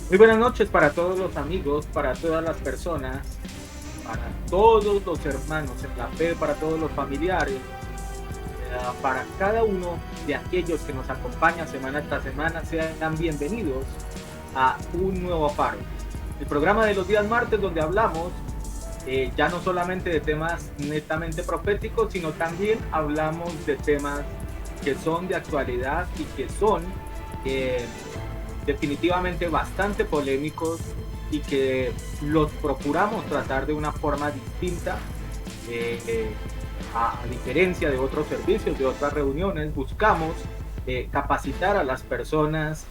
Muy buenas noches para todos los amigos, para todas las personas, para todos los hermanos en la fe, para todos los familiares, para cada uno de aquellos que nos acompañan semana tras semana. Sean bienvenidos a un nuevo faro. El programa de los días martes donde hablamos ya no solamente de temas netamente proféticos, sino también hablamos de temas que son de actualidad y que son eh, definitivamente bastante polémicos y que los procuramos tratar de una forma distinta, eh, eh, a diferencia de otros servicios, de otras reuniones. Buscamos capacitar a las personas,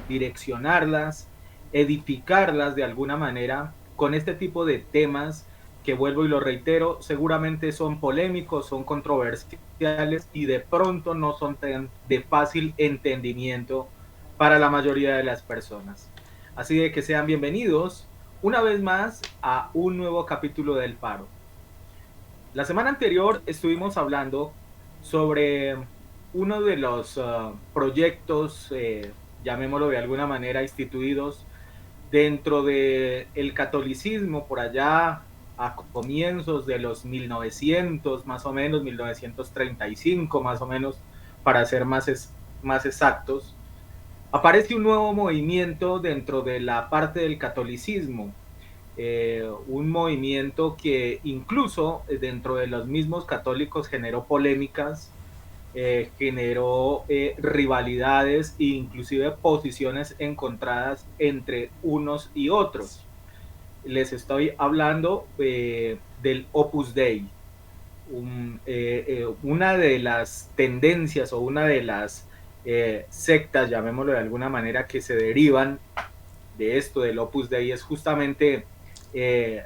direccionarlas, edificarlas de alguna manera con este tipo de temas que, vuelvo y lo reitero, seguramente son polémicos, son controversiales y de pronto no son de fácil entendimiento para la mayoría de las personas. Así de que sean bienvenidos una vez más a un nuevo capítulo del Faro. La semana anterior estuvimos hablando sobre uno de los proyectos, llamémoslo de alguna manera, instituidos dentro del catolicismo por allá a comienzos de los 1900, más o menos, 1935, más o menos, para ser más exactos. Aparece un nuevo movimiento dentro de la parte del catolicismo, un movimiento que incluso dentro de los mismos católicos generó polémicas, generó rivalidades e inclusive posiciones encontradas entre unos y otros. Les estoy hablando del Opus Dei, una de las tendencias o una de las sectas, llamémoslo de alguna manera, que se derivan de esto del Opus Dei es justamente eh,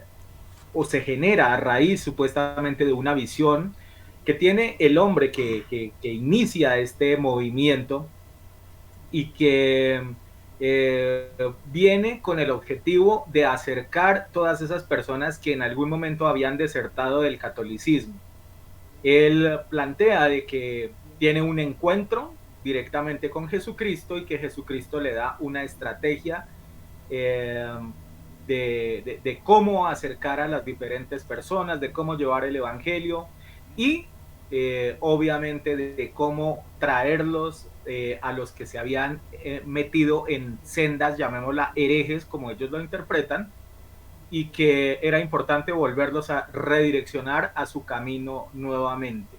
o se genera a raíz supuestamente de una visión que tiene el hombre que inicia este movimiento y que viene con el objetivo de acercar todas esas personas que en algún momento habían desertado del catolicismo. Él plantea de que tiene un encuentro directamente con Jesucristo y que Jesucristo le da una estrategia eh, de cómo acercar a las diferentes personas, de cómo llevar el Evangelio y obviamente de cómo traerlos a los que se habían metido en sendas, llamémosla herejes, como ellos lo interpretan, y que era importante volverlos a redireccionar a su camino nuevamente.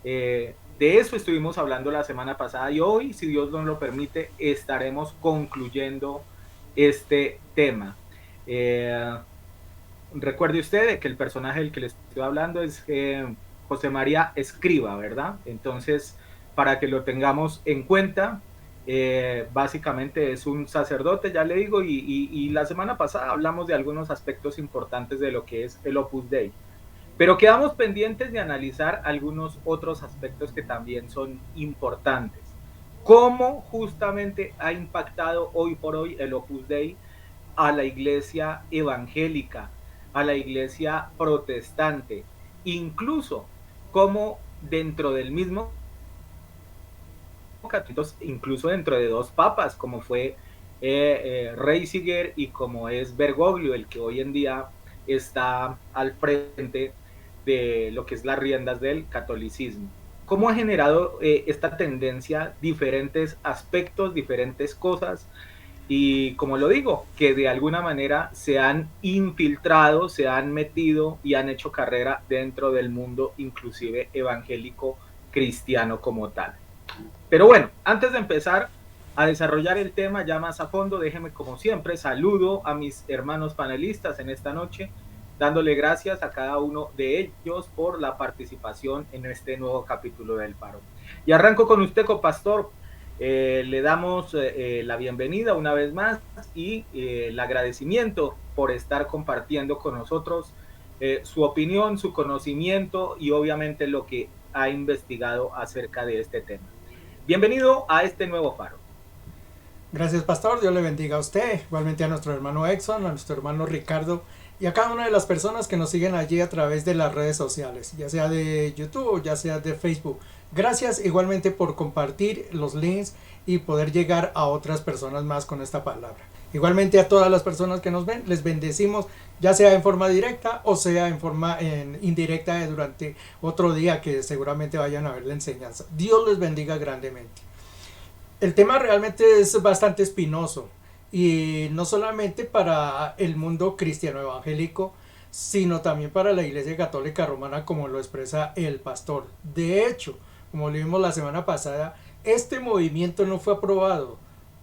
De eso estuvimos hablando la semana pasada y hoy, si Dios nos lo permite, estaremos concluyendo este tema. Eh, Recuerde usted que el personaje del que le estoy hablando es José María Escriba, ¿verdad? Entonces, para que lo tengamos en cuenta, básicamente es un sacerdote, ya le digo, y la semana pasada hablamos de algunos aspectos importantes de lo que es el Opus Dei. Pero quedamos pendientes de analizar algunos otros aspectos que también son importantes. ¿Cómo justamente ha impactado hoy por hoy el Opus Dei a la iglesia evangélica, a la iglesia protestante? Incluso cómo dentro del mismo incluso dentro de dos papas, como fue Ratzinger y como es Bergoglio, el que hoy en día está al frente de lo que es las riendas del catolicismo. ¿Cómo ha generado esta tendencia diferentes aspectos, diferentes cosas? Y como lo digo, que de alguna manera se han infiltrado, se han metido y han hecho carrera dentro del mundo, inclusive evangélico cristiano como tal. Pero bueno, antes de empezar a desarrollar el tema ya más a fondo, déjenme como siempre saludo a mis hermanos panelistas en esta noche, dándole gracias a cada uno de ellos por la participación en este nuevo capítulo del Faro. Y arranco con usted, copastor. Le damos la bienvenida una vez más y el agradecimiento por estar compartiendo con nosotros su opinión, su conocimiento y obviamente lo que ha investigado acerca de este tema. Bienvenido a este nuevo Faro. Gracias, pastor. Dios le bendiga a usted, igualmente a nuestro hermano Exxon, a nuestro hermano Ricardo y a cada una de las personas que nos siguen allí a través de las redes sociales, ya sea de YouTube o ya sea de Facebook. Gracias igualmente por compartir los links y poder llegar a otras personas más con esta palabra. Igualmente a todas las personas que nos ven, les bendecimos, ya sea en forma directa o sea en forma indirecta durante otro día que seguramente vayan a ver la enseñanza. Dios les bendiga grandemente. El tema realmente es bastante espinoso y no solamente para el mundo cristiano evangélico, sino también para la Iglesia Católica Romana, como lo expresa el pastor. De hecho, como lo vimos la semana pasada, este movimiento no fue aprobado,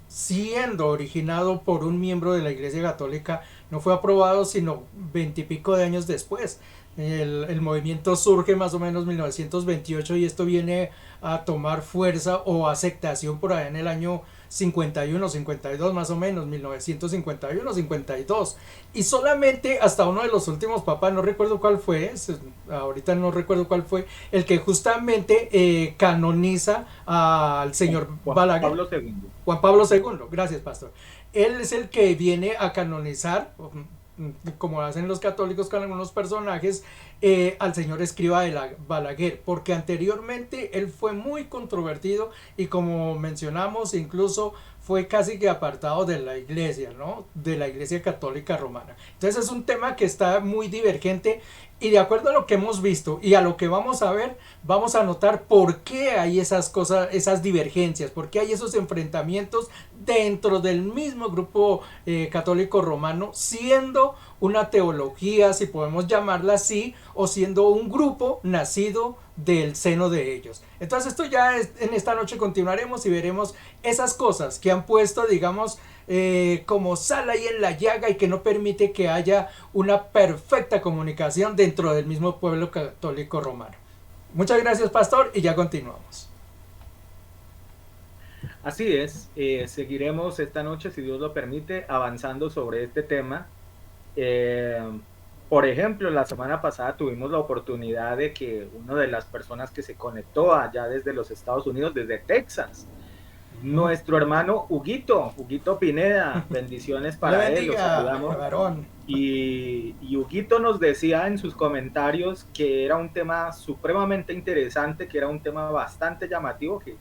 siendo originado por un miembro de la Iglesia Católica, no fue aprobado sino 20 y pico de años después. El movimiento surge más o menos en 1928 y esto viene a tomar fuerza o aceptación por ahí en el año 51, 52 más o menos, 1951, 52. Y solamente hasta uno de los últimos papas, no recuerdo cuál fue, ahorita no recuerdo cuál fue, el que justamente canoniza al señor Balaguer. Pablo II. Juan Pablo II, gracias pastor. Él es el que viene a canonizar, como hacen los católicos con algunos personajes, al señor Escrivá de Balaguer, porque anteriormente él fue muy controvertido y como mencionamos incluso fue casi que apartado de la iglesia, ¿no? De la iglesia católica romana. Entonces es un tema que está muy divergente y de acuerdo a lo que hemos visto y a lo que vamos a ver, vamos a notar por qué hay esas cosas, esas divergencias, por qué hay esos enfrentamientos dentro del mismo grupo católico romano, siendo una teología, si podemos llamarla así, o siendo un grupo nacido del seno de ellos. Entonces esto ya en esta noche continuaremos y veremos esas cosas que han puesto, digamos, como sal ahí en la llaga y que no permite que haya una perfecta comunicación dentro del mismo pueblo católico romano. Muchas gracias, pastor, y ya continuamos. Así es, seguiremos esta noche, si Dios lo permite, avanzando sobre este tema. Por ejemplo, la semana pasada tuvimos la oportunidad de que una de las personas que se conectó allá desde los Estados Unidos, desde Texas, nuestro hermano Huguito Pineda, bendiciones para él, los saludamos. Y Huguito nos decía en sus comentarios que era un tema supremamente interesante, que era un tema bastante llamativo, que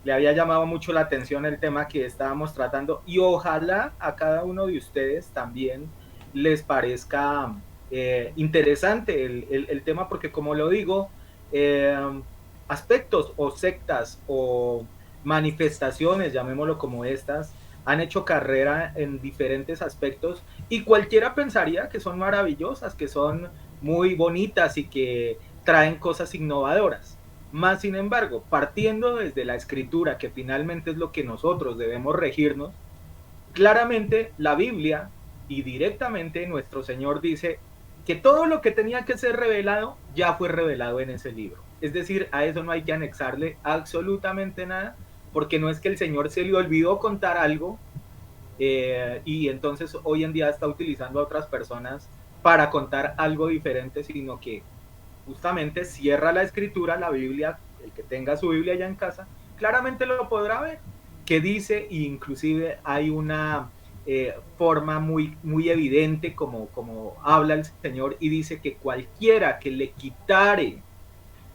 le había llamado mucho la atención el tema que estábamos tratando, y ojalá a cada uno de ustedes también les parezca interesante el tema, porque como lo digo, aspectos o sectas o manifestaciones, llamémoslo como estas, han hecho carrera en diferentes aspectos y cualquiera pensaría que son maravillosas, que son muy bonitas y que traen cosas innovadoras. Más sin embargo, partiendo desde la escritura, que finalmente es lo que nosotros debemos regirnos, claramente la Biblia y directamente nuestro Señor dice que todo lo que tenía que ser revelado ya fue revelado en ese libro. Es decir, a eso no hay que anexarle absolutamente nada, porque no es que el Señor se le olvidó contar algo y entonces hoy en día está utilizando a otras personas para contar algo diferente, sino que justamente cierra la escritura, la Biblia, el que tenga su Biblia ya en casa, claramente lo podrá ver, que dice, e inclusive hay una forma muy, muy evidente como habla el Señor y dice que cualquiera que le quitare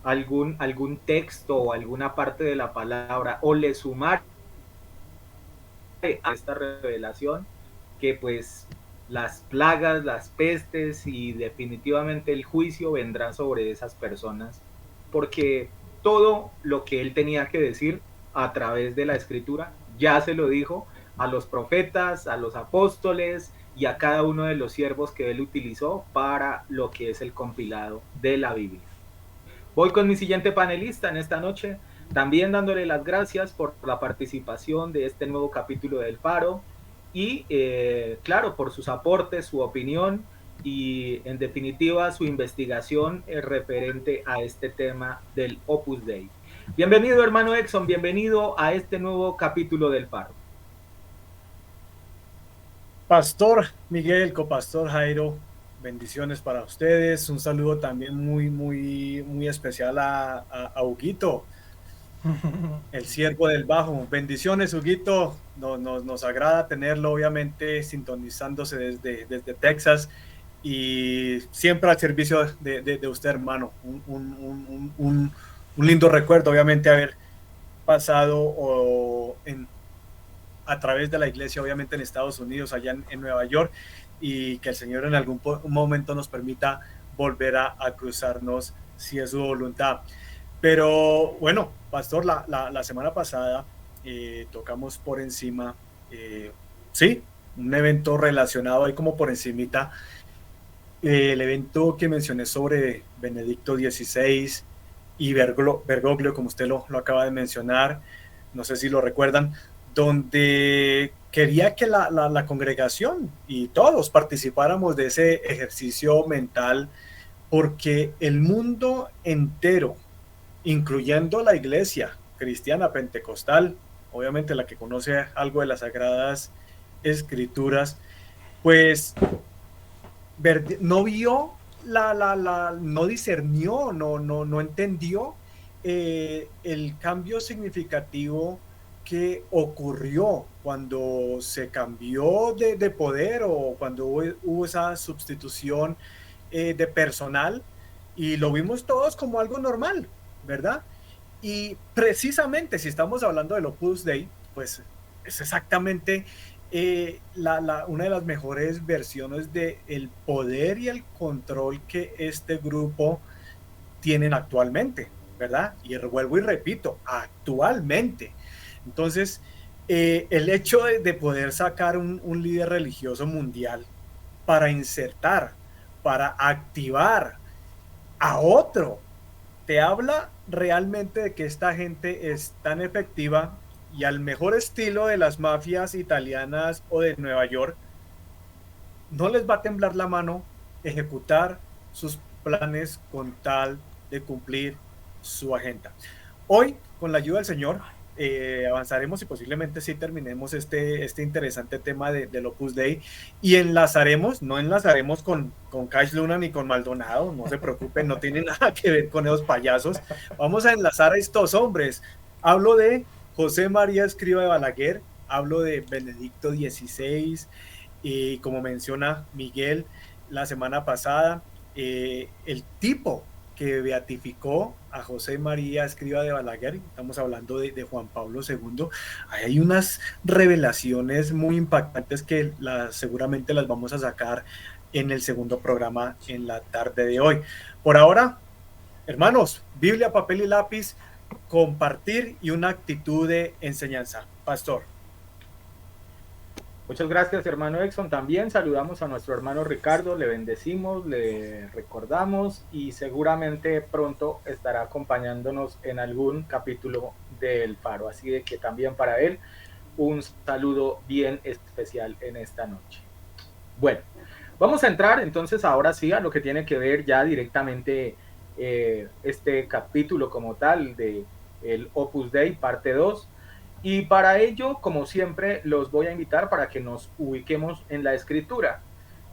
algún texto o alguna parte de la palabra o le sumare a esta revelación, que pues las plagas, las pestes y definitivamente el juicio vendrá sobre esas personas, porque todo lo que él tenía que decir a través de la escritura ya se lo dijo a los profetas, a los apóstoles y a cada uno de los siervos que él utilizó para lo que es el compilado de la Biblia. Voy con mi siguiente panelista en esta noche, también dándole las gracias por la participación de este nuevo capítulo del Faro y, claro, por sus aportes, su opinión y, en definitiva, su investigación referente a este tema del Opus Dei. Bienvenido, hermano Exxon, bienvenido a este nuevo capítulo del Faro. Pastor Miguel, copastor Jairo, bendiciones para ustedes. Un saludo también muy especial a Huguito, el siervo del bajo. Bendiciones, Huguito. Nos agrada tenerlo, obviamente, sintonizándose desde Texas y siempre al servicio de usted, hermano. Un lindo recuerdo, obviamente, haber pasado a través de la iglesia, obviamente en Estados Unidos, allá en Nueva York, y que el Señor en algún momento nos permita volver a cruzarnos si es su voluntad. Pero bueno, pastor, la semana pasada tocamos por encima, sí, un evento relacionado ahí como por encimita, el evento que mencioné sobre Benedicto XVI y Bergoglio, como usted lo acaba de mencionar, no sé si lo recuerdan, donde quería que la congregación y todos participáramos de ese ejercicio mental, porque el mundo entero, incluyendo la iglesia cristiana pentecostal, obviamente la que conoce algo de las sagradas escrituras, pues no vio no discernió, no entendió el cambio significativo que ocurrió cuando se cambió de poder o cuando hubo esa sustitución de personal, y lo vimos todos como algo normal, ¿verdad? Y precisamente si estamos hablando del Opus Dei, pues es exactamente una de las mejores versiones del poder y el control que este grupo tienen actualmente, ¿verdad? Y vuelvo y repito, actualmente. Entonces, el hecho de poder sacar un líder religioso mundial para insertar, para activar a otro, te habla realmente de que esta gente es tan efectiva y al mejor estilo de las mafias italianas o de Nueva York, no les va a temblar la mano ejecutar sus planes con tal de cumplir su agenda. Hoy, con la ayuda del Señor, avanzaremos y posiblemente sí terminemos este interesante tema del Opus Dei, y no enlazaremos con Cash Luna ni con Maldonado, no se preocupen, no tiene nada que ver con esos payasos. Vamos a enlazar a estos hombres. Hablo de José María Escrivá de Balaguer, hablo de Benedicto XVI, y como menciona Miguel la semana pasada, el tipo que beatificó a José María Escrivá de Balaguer, estamos hablando de Juan Pablo II. Hay unas revelaciones muy impactantes que seguramente las vamos a sacar en el segundo programa en la tarde de hoy. Por ahora, hermanos, Biblia, papel y lápiz, compartir y una actitud de enseñanza. Pastor. Muchas gracias, hermano Exxon. También saludamos a nuestro hermano Ricardo, le bendecimos, le recordamos y seguramente pronto estará acompañándonos en algún capítulo del Faro. Así de que también para él un saludo bien especial en esta noche. Bueno, vamos a entrar entonces ahora sí a lo que tiene que ver ya directamente este capítulo como tal de el Opus Dei, parte 2. Y para ello, como siempre, los voy a invitar para que nos ubiquemos en la escritura.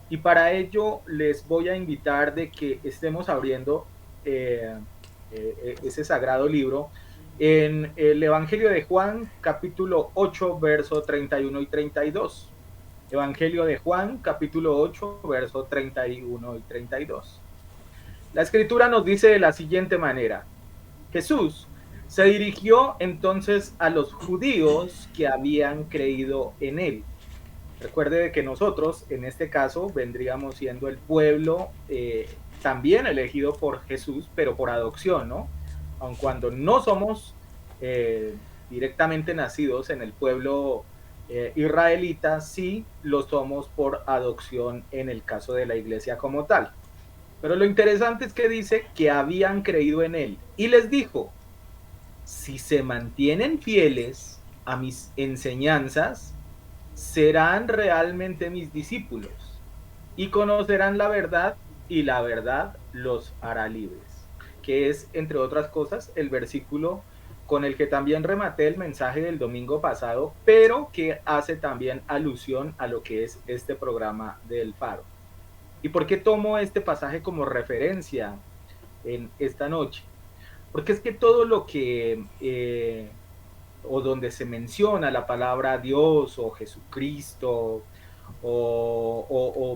Y para ello les voy a invitar de que estemos abriendo ese sagrado libro en el Evangelio de Juan, capítulo 8, verso 31 y 32. Evangelio de Juan, capítulo 8, verso 31 y 32. La escritura nos dice de la siguiente manera: Jesús se dirigió entonces a los judíos que habían creído en él. Recuerde que nosotros, en este caso, vendríamos siendo el pueblo también elegido por Jesús, pero por adopción, ¿no? Aun cuando no somos directamente nacidos en el pueblo israelita, sí lo somos por adopción en el caso de la iglesia como tal. Pero lo interesante es que dice que habían creído en él y les dijo: si se mantienen fieles a mis enseñanzas, serán realmente mis discípulos y conocerán la verdad, y la verdad los hará libres. Que es, entre otras cosas, el versículo con el que también rematé el mensaje del domingo pasado, pero que hace también alusión a lo que es este programa del Faro. ¿Y por qué tomo este pasaje como referencia en esta noche? Porque es que todo lo que, o donde se menciona la palabra Dios o Jesucristo,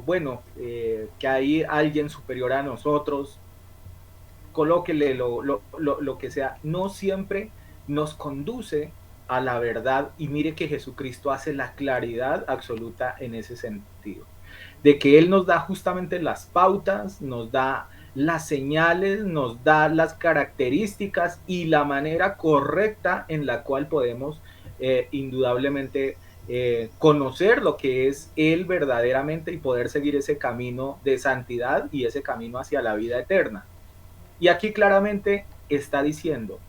bueno, que hay alguien superior a nosotros, colóquele lo que sea, no siempre nos conduce a la verdad, y mire que Jesucristo hace la claridad absoluta en ese sentido, de que Él nos da justamente las pautas, nos da las señales, nos da las características y la manera correcta en la cual podemos indudablemente conocer lo que es Él verdaderamente y poder seguir ese camino de santidad y ese camino hacia la vida eterna. Y aquí claramente está diciendo,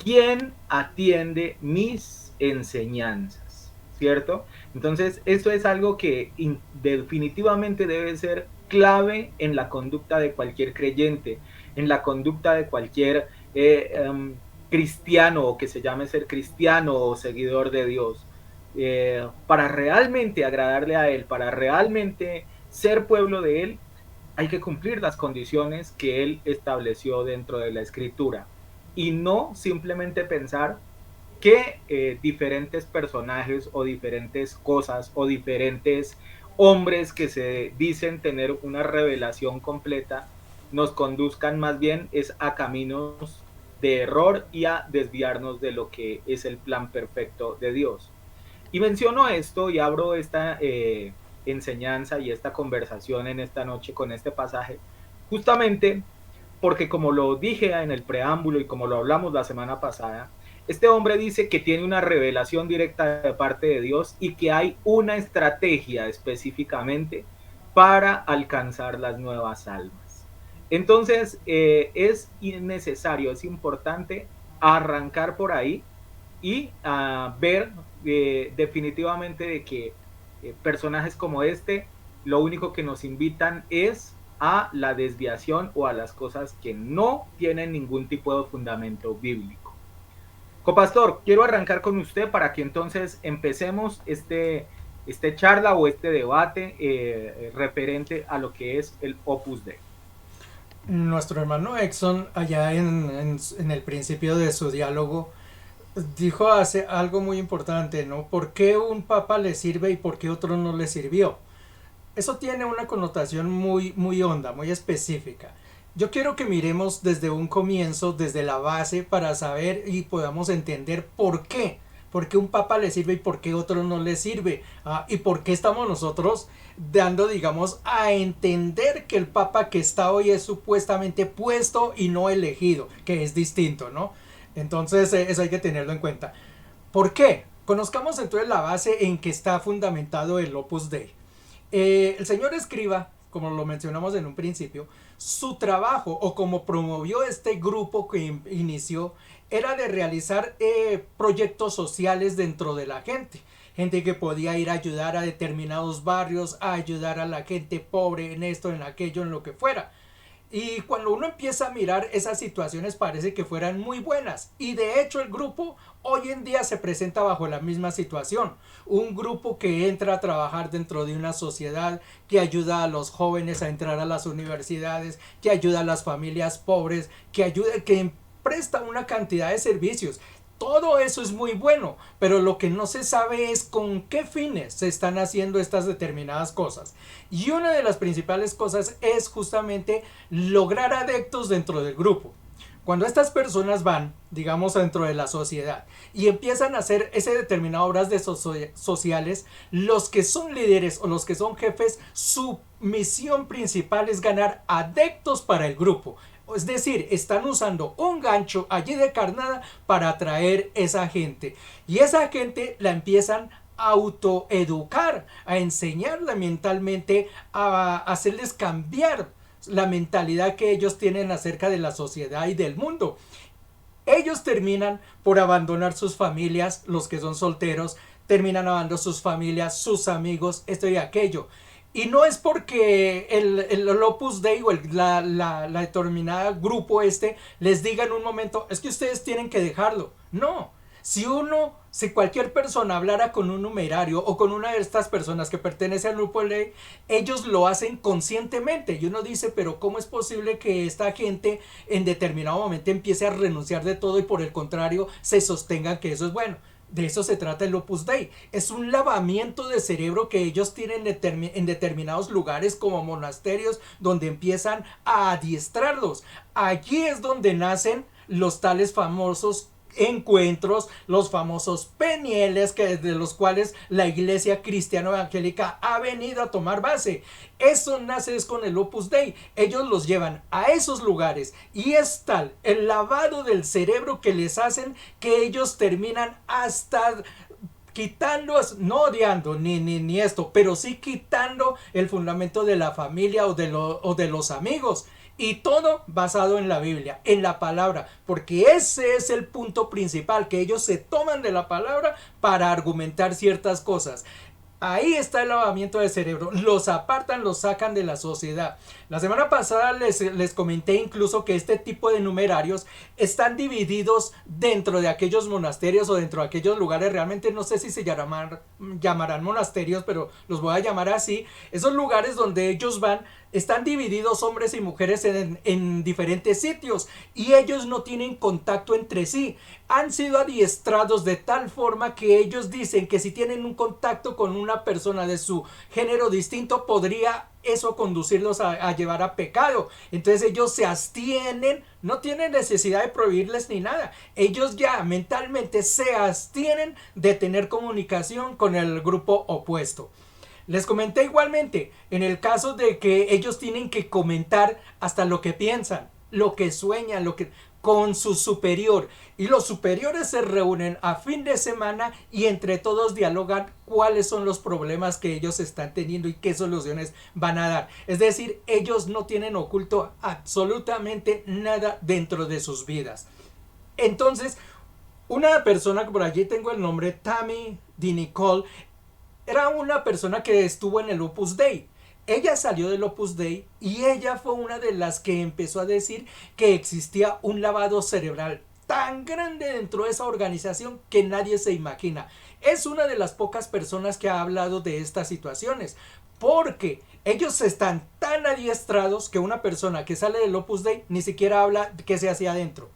¿quién atiende mis enseñanzas? ¿Cierto? Entonces, esto es algo que definitivamente debe ser clave en la conducta de cualquier creyente, en la conducta de cualquier cristiano o que se llame ser cristiano o seguidor de Dios. Para realmente agradarle a Él, para realmente ser pueblo de Él, hay que cumplir las condiciones que Él estableció dentro de la Escritura y no simplemente pensar que diferentes personajes o diferentes cosas o diferentes hombres que se dicen tener una revelación completa nos conduzcan más bien es a caminos de error y a desviarnos de lo que es el plan perfecto de Dios. Y menciono esto y abro esta enseñanza y esta conversación en esta noche con este pasaje, justamente porque como lo dije en el preámbulo y como lo hablamos la semana pasada, este hombre dice que tiene una revelación directa de parte de Dios y que hay una estrategia específicamente para alcanzar las nuevas almas. Entonces, es necesario, es importante arrancar por ahí y ver definitivamente de que personajes como este lo único que nos invitan es a la desviación o a las cosas que no tienen ningún tipo de fundamento bíblico. Copastor, quiero arrancar con usted para que entonces empecemos este charla o este debate referente a lo que es el Opus Dei. Nuestro hermano Exxon, allá en el principio de su diálogo, dijo hace algo muy importante, ¿no? ¿Por qué un papa le sirve y por qué otro no le sirvió? Eso tiene una connotación muy, muy honda, muy específica. Yo quiero que miremos desde un comienzo, desde la base, para saber y podamos entender por qué. ¿Por qué un papa le sirve y por qué otro no le sirve? Y por qué estamos nosotros dando, digamos, a entender que el papa que está hoy es supuestamente puesto y no elegido, que es distinto, ¿no? Entonces, eso hay que tenerlo en cuenta. ¿Por qué? Conozcamos entonces la base en que está fundamentado el Opus Dei. El señor Escrivá, como lo mencionamos en un principio, su trabajo o como promovió este grupo que inició era de realizar proyectos sociales dentro de la gente. Gente que podía ir a ayudar a determinados barrios, a ayudar a la gente pobre en esto, en aquello, en lo que fuera. Y cuando uno empieza a mirar esas situaciones parece que fueran muy buenas. Y de hecho el grupo hoy en día se presenta bajo la misma situación. Un grupo que entra a trabajar dentro de una sociedad, que ayuda a los jóvenes a entrar a las universidades, que ayuda a las familias pobres, que presta una cantidad de servicios. Todo eso es muy bueno, pero lo que no se sabe es con qué fines se están haciendo estas determinadas cosas. Y una de las principales cosas es justamente lograr adeptos dentro del grupo. Cuando estas personas van, digamos, dentro de la sociedad y empiezan a hacer ese determinado obras de sociales, los que son líderes o los que son jefes, su misión principal es ganar adeptos para el grupo. Es decir, están usando un gancho allí de carnada para atraer esa gente. Y esa gente la empiezan a autoeducar, a enseñarla mentalmente, a hacerles cambiar la mentalidad que ellos tienen acerca de la sociedad y del mundo. Ellos terminan por abandonar sus familias, los que son solteros, terminan abandonando sus familias, sus amigos, esto y aquello. Y no es porque el Opus Dei o la determinada grupo les diga en un momento, es que ustedes tienen que dejarlo. No, si cualquier persona hablara con un numerario o con una de estas personas que pertenece al grupo Dei, ellos lo hacen conscientemente. Y uno dice, pero ¿cómo es posible que esta gente en determinado momento empiece a renunciar de todo y por el contrario se sostengan que eso es bueno? De eso se trata el Opus Dei. Es un lavamiento de cerebro que ellos tienen en determinados lugares como monasterios donde empiezan a adiestrarlos. Allí es donde nacen los tales famosos encuentros, los famosos penieles de los cuales la iglesia cristiana evangélica ha venido a tomar base. Eso nace es con el Opus Dei. Ellos los llevan a esos lugares y es tal el lavado del cerebro que les hacen que ellos terminan hasta quitando, no odiando ni esto, pero sí quitando el fundamento de la familia o de los amigos. Y todo basado en la Biblia, en la palabra, porque ese es el punto principal, que ellos se toman de la palabra para argumentar ciertas cosas. Ahí está el lavamiento de cerebro, los apartan, los sacan de la sociedad. La semana pasada les comenté incluso que este tipo de numerarios están divididos dentro de aquellos monasterios o dentro de aquellos lugares, realmente no sé si se llamarán monasterios, pero los voy a llamar así. Esos lugares donde ellos van están divididos hombres y mujeres en diferentes sitios y ellos no tienen contacto entre sí. Han sido adiestrados de tal forma que ellos dicen que si tienen un contacto con una persona de su género distinto podría eso conducirlos a llevar a pecado. Entonces ellos se abstienen, no tienen necesidad de prohibirles ni nada. Ellos ya mentalmente se abstienen de tener comunicación con el grupo opuesto. Les comenté igualmente, en el caso de que ellos tienen que comentar hasta lo que piensan, lo que sueñan, con su superior. Y los superiores se reúnen a fin de semana y entre todos dialogan cuáles son los problemas que ellos están teniendo y qué soluciones van a dar. Es decir, ellos no tienen oculto absolutamente nada dentro de sus vidas. Entonces, una persona que por allí tengo el nombre, Tammy DiNicole, era una persona que estuvo en el Opus Dei. Ella salió del Opus Dei y ella fue una de las que empezó a decir que existía un lavado cerebral tan grande dentro de esa organización que nadie se imagina. Es una de las pocas personas que ha hablado de estas situaciones, porque ellos están tan adiestrados que una persona que sale del Opus Dei ni siquiera habla qué se hacía adentro.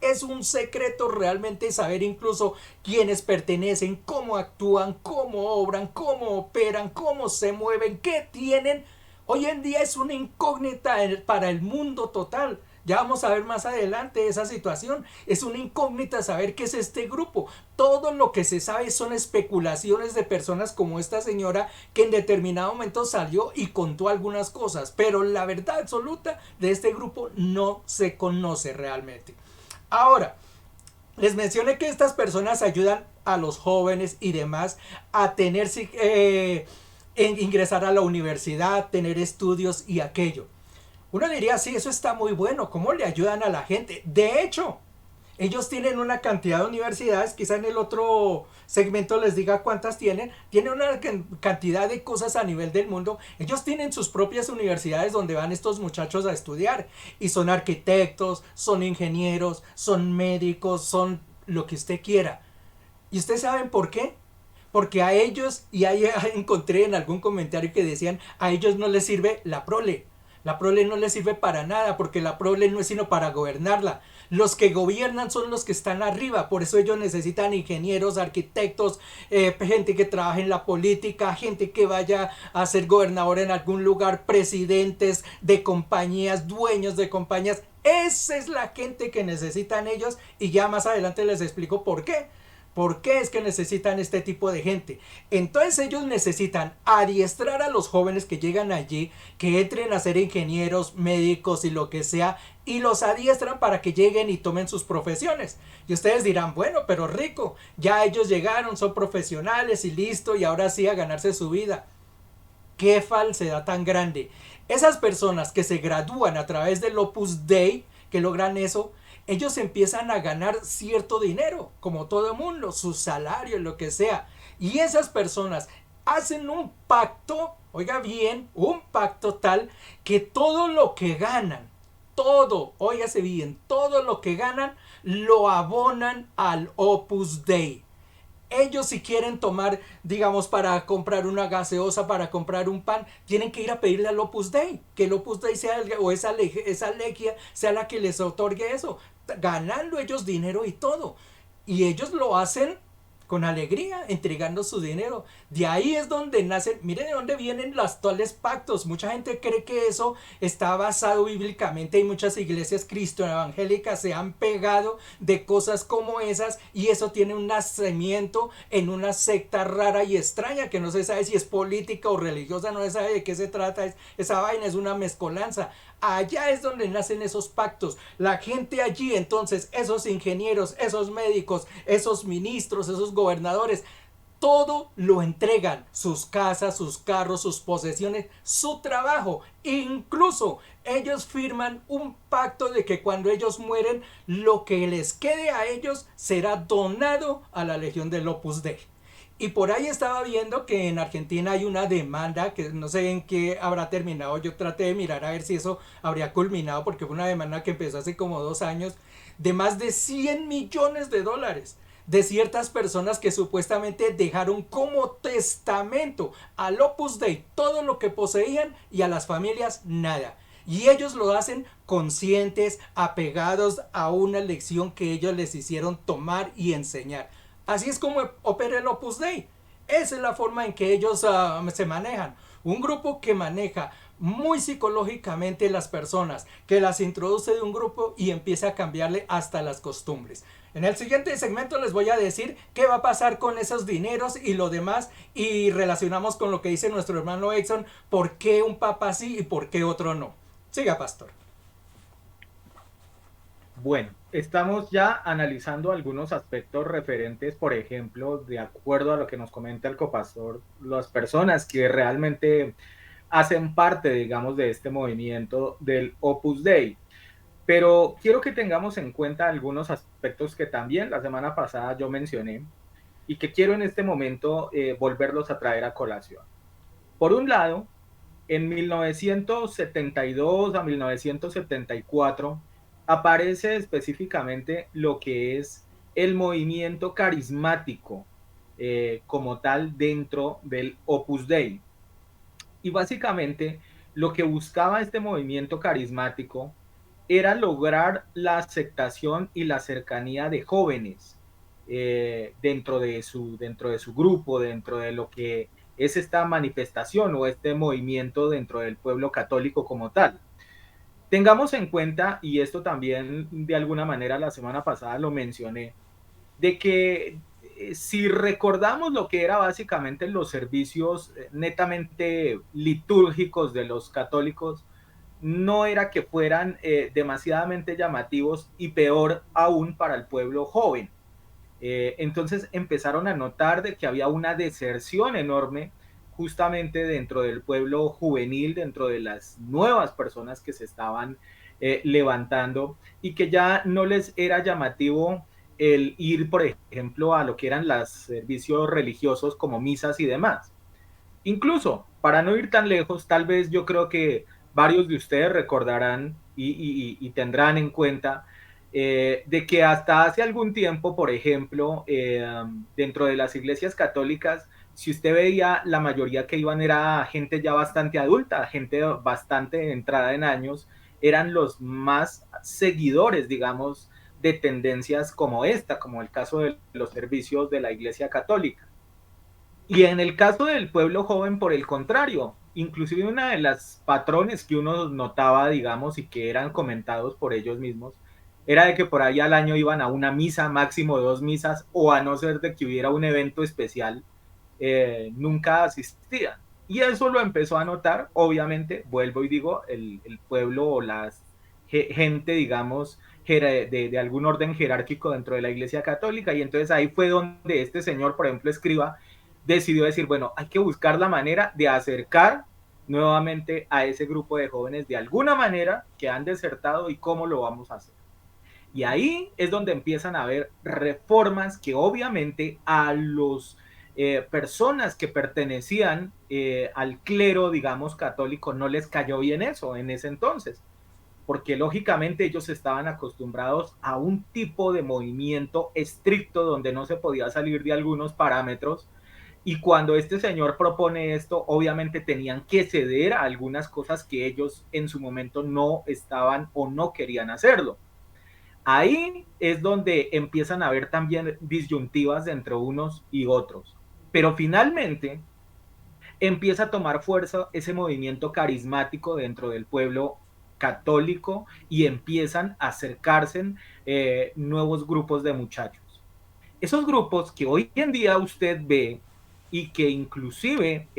Es un secreto realmente saber incluso quiénes pertenecen, cómo actúan, cómo obran, cómo operan, cómo se mueven, qué tienen. Hoy en día es una incógnita para el mundo total. Ya vamos a ver más adelante esa situación. Es una incógnita saber qué es este grupo. Todo lo que se sabe son especulaciones de personas como esta señora que en determinado momento salió y contó algunas cosas. Pero la verdad absoluta de este grupo no se conoce realmente. Ahora, les mencioné que estas personas ayudan a los jóvenes y demás a tener, ingresar a la universidad, tener estudios y aquello. Uno diría, sí, eso está muy bueno, ¿cómo le ayudan a la gente? De hecho, ellos tienen una cantidad de universidades, quizá en el otro segmento les diga cuántas tienen una cantidad de cosas a nivel del mundo. Ellos tienen sus propias universidades donde van estos muchachos a estudiar y son arquitectos, son ingenieros, son médicos, son lo que usted quiera. ¿Y ustedes saben por qué? Porque a ellos, y ahí encontré en algún comentario que decían, a ellos no les sirve la prole. La prole no les sirve para nada porque la prole no es sino para gobernarla. Los que gobiernan son los que están arriba, por eso ellos necesitan ingenieros, arquitectos, gente que trabaje en la política, gente que vaya a ser gobernador en algún lugar, presidentes de compañías, dueños de compañías. Esa es la gente que necesitan ellos y ya más adelante les explico por qué. ¿Por qué es que necesitan este tipo de gente? Entonces ellos necesitan adiestrar a los jóvenes que llegan allí, que entren a ser ingenieros, médicos y lo que sea, y los adiestran para que lleguen y tomen sus profesiones. Y ustedes dirán, bueno, pero rico, ya ellos llegaron, son profesionales y listo, y ahora sí a ganarse su vida. ¡Qué falsedad tan grande! Esas personas que se gradúan a través del Opus Dei, que logran eso, ellos empiezan a ganar cierto dinero, como todo el mundo, su salario, lo que sea. Y esas personas hacen un pacto, oiga bien, un pacto tal que todo lo que ganan, óigase bien, todo lo que ganan lo abonan al Opus Dei. Ellos si quieren tomar, digamos, para comprar una gaseosa, para comprar un pan, tienen que ir a pedirle al Opus Dei, que el Opus Dei sea o esa legia sea la que les otorgue eso, ganando ellos dinero y todo. Y ellos lo hacen con alegría, entregando su dinero. De ahí es donde nacen, miren de dónde vienen los actuales pactos. Mucha gente cree que eso está basado bíblicamente y muchas iglesias cristiano-evangélicas se han pegado de cosas como esas y eso tiene un nacimiento en una secta rara y extraña que no se sabe si es política o religiosa, no se sabe de qué se trata. Esa vaina es una mezcolanza. Allá es donde nacen esos pactos. La gente allí, entonces, esos ingenieros, esos médicos, esos ministros, esos gobernadores, todo lo entregan, sus casas, sus carros, sus posesiones, su trabajo. Incluso ellos firman un pacto de que cuando ellos mueren, lo que les quede a ellos será donado a la Legión del Opus Dei. Y por ahí estaba viendo que en Argentina hay una demanda que no sé en qué habrá terminado. Yo traté de mirar a ver si eso habría culminado porque fue una demanda que empezó hace como 2 años de más de 100 millones de dólares de ciertas personas que supuestamente dejaron como testamento al Opus Dei todo lo que poseían y a las familias nada. Y ellos lo hacen conscientes, apegados a una lección que ellos les hicieron tomar y enseñar. Así es como opera el Opus Dei. Esa es la forma en que ellos se manejan. Un grupo que maneja muy psicológicamente las personas, que las introduce de un grupo y empieza a cambiarle hasta las costumbres. En el siguiente segmento les voy a decir qué va a pasar con esos dineros y lo demás y relacionamos con lo que dice nuestro hermano Exxon, por qué un papa sí y por qué otro no. Siga, pastor. Bueno, estamos ya analizando algunos aspectos referentes, por ejemplo, de acuerdo a lo que nos comenta el copastor, las personas que realmente hacen parte, digamos, de este movimiento del Opus Dei. Pero quiero que tengamos en cuenta algunos aspectos que también la semana pasada yo mencioné y que quiero en este momento volverlos a traer a colación. Por un lado, en 1972 a 1974 aparece específicamente lo que es el movimiento carismático como tal dentro del Opus Dei. Y básicamente lo que buscaba este movimiento carismático era lograr la aceptación y la cercanía de jóvenes dentro de su grupo, dentro de lo que es esta manifestación o este movimiento dentro del pueblo católico como tal. Tengamos en cuenta, y esto también de alguna manera la semana pasada lo mencioné, de que si recordamos lo que era básicamente los servicios netamente litúrgicos de los católicos, no era que fueran demasiadamente llamativos y peor aún para el pueblo joven. Entonces empezaron a notar de que había una deserción enorme justamente dentro del pueblo juvenil, dentro de las nuevas personas que se estaban levantando y que ya no les era llamativo el ir, por ejemplo, a lo que eran los servicios religiosos como misas y demás. Incluso, para no ir tan lejos, tal vez yo creo que varios de ustedes recordarán y tendrán en cuenta de que hasta hace algún tiempo, por ejemplo, dentro de las iglesias católicas, si usted veía, la mayoría que iban era gente ya bastante adulta, gente bastante entrada en años, eran los más seguidores, digamos, de tendencias como esta, como el caso de los servicios de la iglesia católica. Y en el caso del pueblo joven, por el contrario, inclusive una de las patrones que uno notaba, digamos, y que eran comentados por ellos mismos, era de que por ahí al año iban a una misa, máximo 2 misas, o a no ser de que hubiera un evento especial, nunca asistían. Y eso lo empezó a notar, obviamente, vuelvo y digo, el pueblo o la gente, digamos, de algún orden jerárquico dentro de la Iglesia Católica. Y entonces ahí fue donde este señor, por ejemplo, escriba, decidió decir, bueno, hay que buscar la manera de acercar nuevamente a ese grupo de jóvenes de alguna manera que han desertado y cómo lo vamos a hacer. Y ahí es donde empiezan a haber reformas que obviamente a los personas que pertenecían al clero, digamos, católico, no les cayó bien eso en ese entonces, porque lógicamente ellos estaban acostumbrados a un tipo de movimiento estricto donde no se podía salir de algunos parámetros. Y cuando este señor propone esto, obviamente tenían que ceder a algunas cosas que ellos en su momento no estaban o no querían hacerlo. Ahí es donde empiezan a haber también disyuntivas entre unos y otros. Pero finalmente empieza a tomar fuerza ese movimiento carismático dentro del pueblo católico y empiezan a acercarse nuevos grupos de muchachos. Esos grupos que hoy en día usted ve y que inclusive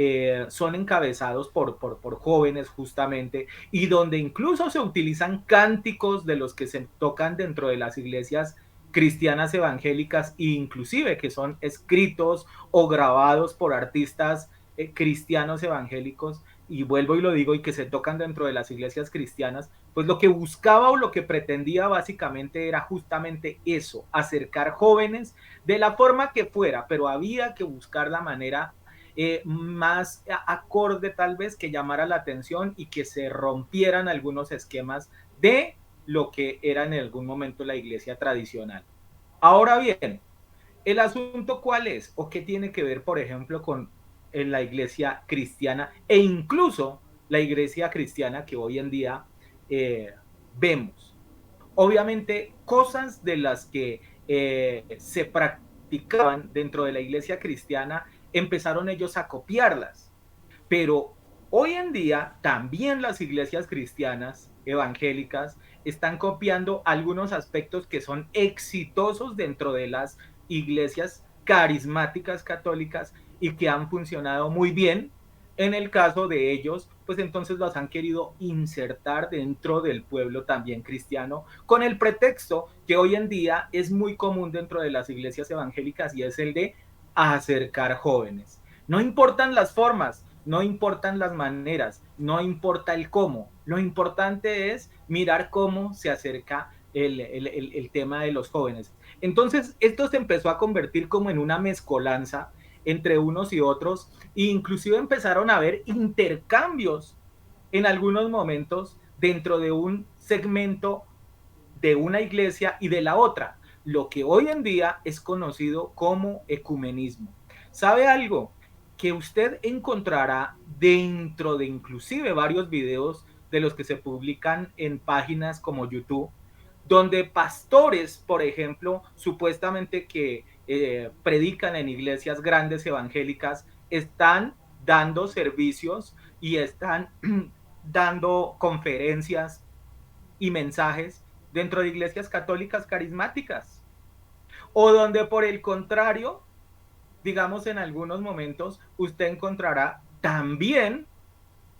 son encabezados por jóvenes justamente y donde incluso se utilizan cánticos de los que se tocan dentro de las iglesias cristianas evangélicas e inclusive que son escritos o grabados por artistas cristianos evangélicos y vuelvo y lo digo y que se tocan dentro de las iglesias cristianas, pues lo que buscaba o lo que pretendía básicamente era justamente eso, acercar jóvenes de la forma que fuera, pero había que buscar la manera más acorde tal vez que llamara la atención y que se rompieran algunos esquemas de lo que era en algún momento la iglesia tradicional. Ahora bien, el asunto cuál es o qué tiene que ver, por ejemplo, con en la iglesia cristiana e incluso la iglesia cristiana que hoy en día vemos. Obviamente, cosas de las que se practicaban dentro de la iglesia cristiana, empezaron ellos a copiarlas. Pero hoy en día también las iglesias cristianas evangélicas están copiando algunos aspectos que son exitosos dentro de las iglesias carismáticas católicas y que han funcionado muy bien. En el caso de ellos, pues entonces los han querido insertar dentro del pueblo también cristiano con el pretexto que hoy en día es muy común dentro de las iglesias evangélicas y es el de acercar jóvenes. No importan las formas, no importan las maneras, no importa el cómo. Lo importante es mirar cómo se acerca el tema de los jóvenes. Entonces, esto se empezó a convertir como en una mezcolanza entre unos y otros, e inclusive empezaron a haber intercambios en algunos momentos dentro de un segmento de una iglesia y de la otra, lo que hoy en día es conocido como ecumenismo. ¿Sabe algo? Que usted encontrará dentro de inclusive varios videos de los que se publican en páginas como YouTube, donde pastores, por ejemplo, supuestamente que predican en iglesias grandes evangélicas, están dando servicios y están dando conferencias y mensajes dentro de iglesias católicas carismáticas. O donde por el contrario, digamos en algunos momentos, usted encontrará también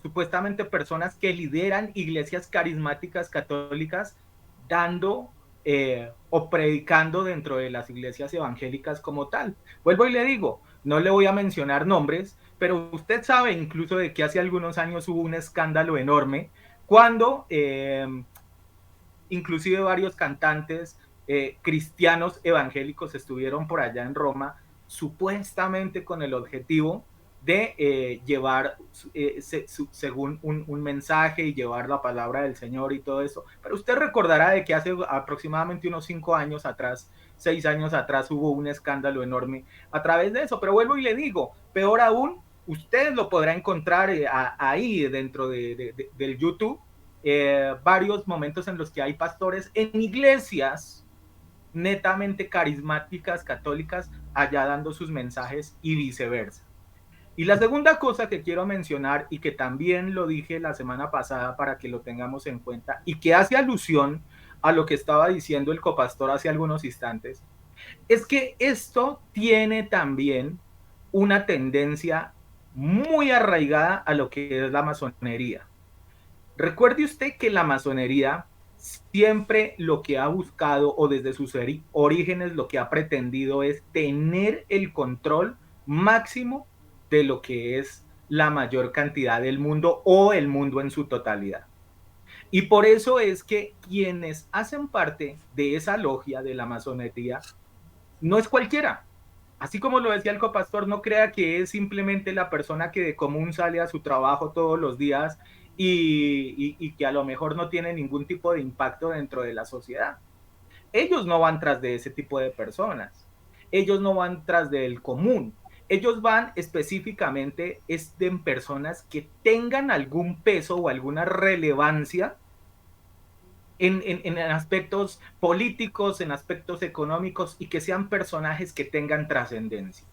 supuestamente personas que lideran iglesias carismáticas católicas dando o predicando dentro de las iglesias evangélicas como tal. Vuelvo y le digo, no le voy a mencionar nombres, pero usted sabe incluso de que hace algunos años hubo un escándalo enorme cuando inclusive varios cantantes cristianos evangélicos estuvieron por allá en Roma, supuestamente con el objetivo de llevar según un mensaje y llevar la palabra del Señor y todo eso. Pero usted recordará de que hace aproximadamente unos 5 años atrás, 6 años atrás, hubo un escándalo enorme a través de eso. Pero vuelvo y le digo, peor aún, usted lo podrá encontrar ahí dentro del YouTube, varios momentos en los que hay pastores en iglesias netamente carismáticas católicas allá dando sus mensajes y viceversa. Y la segunda cosa que quiero mencionar y que también lo dije la semana pasada para que lo tengamos en cuenta y que hace alusión a lo que estaba diciendo el copastor hace algunos instantes, es que esto tiene también una tendencia muy arraigada a lo que es la masonería. Recuerde usted que la masonería siempre lo que ha buscado o desde sus orígenes lo que ha pretendido es tener el control máximo de lo que es la mayor cantidad del mundo o el mundo en su totalidad. Y por eso es que quienes hacen parte de esa logia de la masonería no es cualquiera. Así como lo decía el copastor, no crea que es simplemente la persona que de común sale a su trabajo todos los días y que a lo mejor no tiene ningún tipo de impacto dentro de la sociedad. Ellos no van tras de ese tipo de personas. Ellos no van tras del común. Ellos van específicamente en personas que tengan algún peso o alguna relevancia en aspectos políticos, en aspectos económicos y que sean personajes que tengan trascendencia.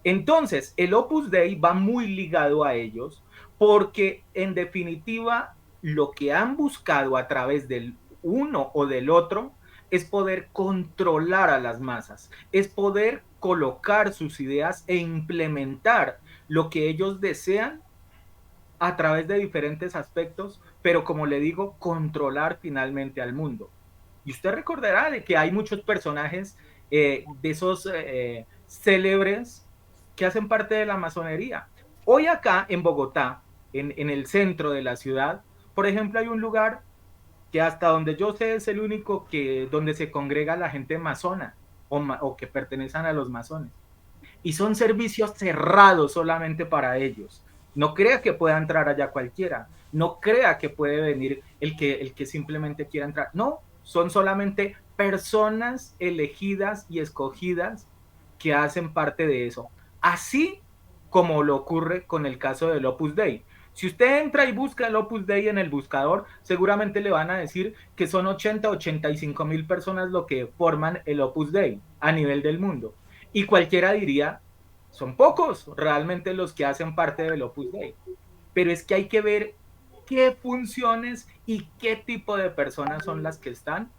Entonces, el Opus Dei va muy ligado a ellos porque en definitiva lo que han buscado a través del uno o del otro es poder controlar a las masas, es poder colocar sus ideas e implementar lo que ellos desean a través de diferentes aspectos, pero como le digo, controlar finalmente al mundo. Y usted recordará de que hay muchos personajes de esos célebres que hacen parte de la masonería. Hoy acá en Bogotá, en el centro de la ciudad, por ejemplo, hay un lugar que hasta donde yo sé es el único que donde se congrega la gente masona o que pertenecen a los masones y son servicios cerrados solamente para ellos. No crea que pueda entrar allá cualquiera, no crea que puede venir el que simplemente quiera entrar. No, son solamente personas elegidas y escogidas que hacen parte de eso. Así como lo ocurre con el caso del Opus Dei. Si usted entra y busca el Opus Dei en el buscador, seguramente le van a decir que son 85.000 personas lo que forman el Opus Dei a nivel del mundo. Y cualquiera diría, son pocos realmente los que hacen parte del Opus Dei. Pero es que hay que ver qué funciones y qué tipo de personas son las que están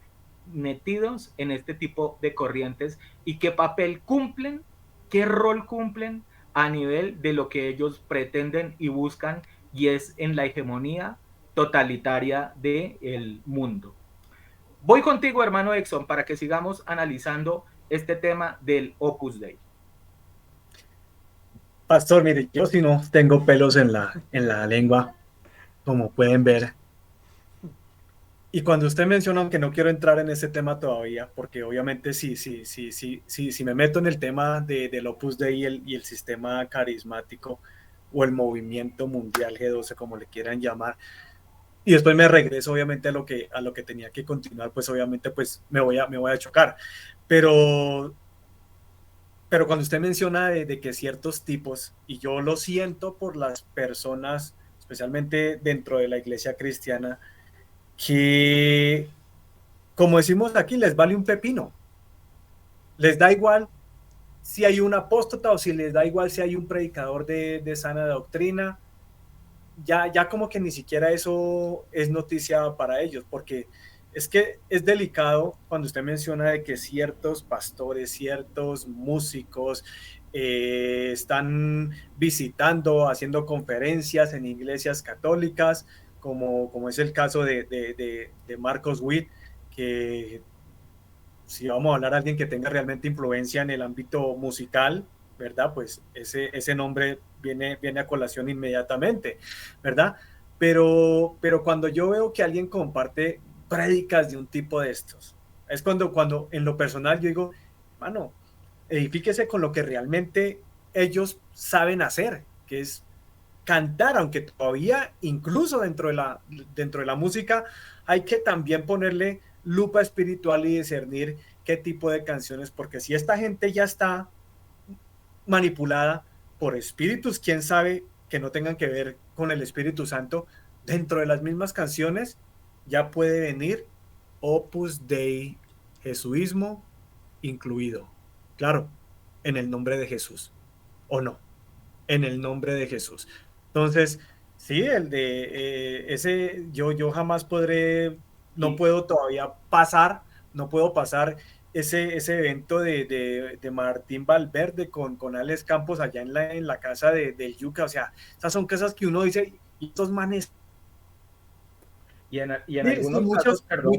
metidos en este tipo de corrientes y qué papel cumplen, qué rol cumplen a nivel de lo que ellos pretenden y buscan y es en la hegemonía totalitaria del mundo. Voy contigo, hermano Exxon, para que sigamos analizando este tema del Opus Dei. Pastor, mire, yo si no tengo pelos en la lengua, como pueden ver. Y cuando usted menciona, aunque no quiero entrar en ese tema todavía, porque obviamente si me meto en el tema del Opus Dei y el sistema carismático o el movimiento mundial G12, como le quieran llamar, y después me regreso obviamente a lo que tenía que continuar, pues obviamente pues me voy a chocar. Pero, pero cuando usted menciona de que ciertos tipos, y yo lo siento por las personas, especialmente dentro de la iglesia cristiana, que, como decimos aquí, les vale un pepino. Les da igual si hay un apóstata o si les da igual si hay un predicador de sana doctrina. Ya como que ni siquiera eso es noticia para ellos, porque es que es delicado cuando usted menciona de que ciertos pastores, ciertos músicos están visitando, haciendo conferencias en iglesias católicas, como es el caso de Marcos Witt, que si vamos a hablar de alguien que tenga realmente influencia en el ámbito musical, ¿verdad? Pues ese nombre viene a colación inmediatamente, ¿verdad? Pero cuando yo veo que alguien comparte prédicas de un tipo de estos, es cuando en lo personal yo digo, mano, edifíquese con lo que realmente ellos saben hacer, que es cantar, aunque todavía incluso dentro de la música hay que también ponerle lupa espiritual y discernir qué tipo de canciones, porque si esta gente ya está manipulada por espíritus, quién sabe que no tengan que ver con el Espíritu Santo, dentro de las mismas canciones ya puede venir Opus Dei, jesuismo incluido. Claro, en el nombre de Jesús, o no, en el nombre de Jesús. Entonces, sí, el de yo jamás podré, no Y, puedo todavía pasar, no puedo pasar ese evento de Martín Valverde con Alex Campos allá en la casa del Yuca. O sea, esas son cosas que uno dice, y estos manes. y en Sí, sí, algunos casos, perdón,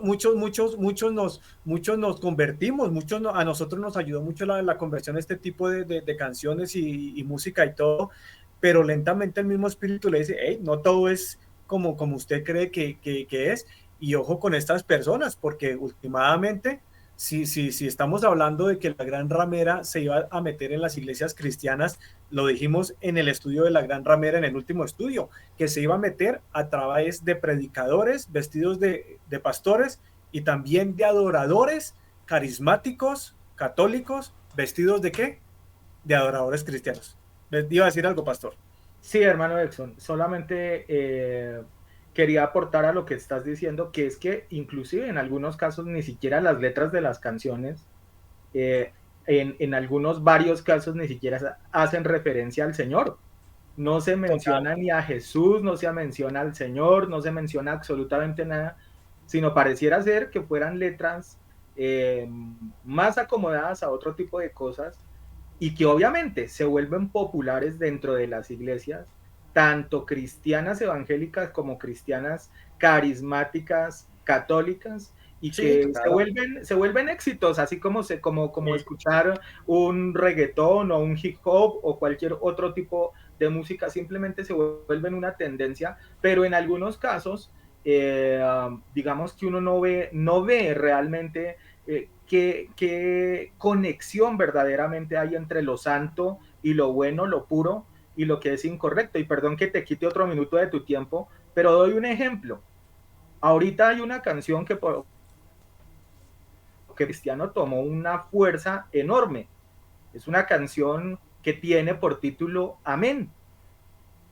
muchos nos convertimos, a nosotros nos ayudó mucho la conversión, este tipo de canciones y música y todo, pero lentamente el mismo espíritu le dice, hey, no todo es como usted cree que es, y ojo con estas personas, porque últimamente, si estamos hablando de que la gran ramera se iba a meter en las iglesias cristianas, lo dijimos en el estudio de la gran ramera, en el último estudio, que se iba a meter a través de predicadores vestidos de pastores y también de adoradores carismáticos, católicos, vestidos de qué? De adoradores cristianos. Les iba a decir algo, pastor. sí, hermano Exxon, solamente quería aportar a lo que estás diciendo, que es que inclusive en algunos casos ni siquiera las letras de las canciones, eh, en algunos varios casos ni siquiera hacen referencia al Señor. No se Total. menciona ni a Jesús, no se menciona al Señor, no se menciona absolutamente nada, sino pareciera ser que fueran letras más acomodadas a otro tipo de cosas y que obviamente se vuelven populares dentro de las iglesias, tanto cristianas evangélicas como cristianas carismáticas, católicas, y Sí, que claro. se vuelven éxitos, así como Sí. escuchar un reggaetón o un hip hop o cualquier otro tipo de música, simplemente se vuelven una tendencia, pero en algunos casos, digamos que uno no ve realmente qué conexión verdaderamente hay entre lo santo y lo bueno, lo puro y lo que es incorrecto. Y perdón que te quite otro minuto de tu tiempo, pero doy un ejemplo. Ahorita hay una canción que Cristiano tomó una fuerza enorme. Es una canción que tiene por título Amén.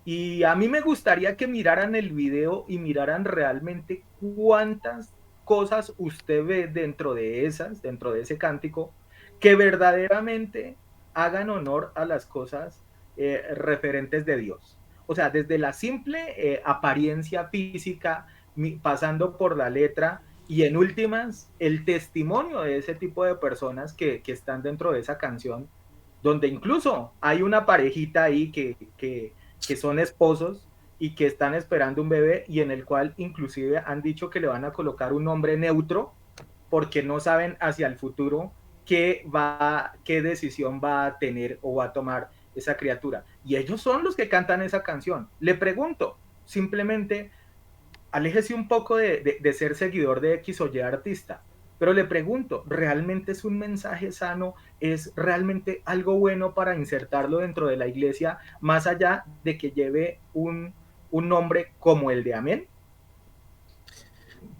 Y a mí me gustaría que miraran el video y miraran realmente cuántas cosas usted ve dentro de ese cántico, que verdaderamente hagan honor a las cosas referentes de Dios. O sea, desde la simple apariencia física, pasando por la letra y en últimas, el testimonio de ese tipo de personas que están dentro de esa canción, donde incluso hay una parejita ahí que son esposos y que están esperando un bebé y en el cual inclusive han dicho que le van a colocar un nombre neutro porque no saben hacia el futuro qué decisión va a tener o va a tomar esa criatura. Y ellos son los que cantan esa canción. Le pregunto, simplemente, aléjese un poco de ser seguidor de X o Y artista. Pero le pregunto, ¿realmente es un mensaje sano? ¿Es realmente algo bueno para insertarlo dentro de la iglesia, más allá de que lleve un nombre como el de Amén?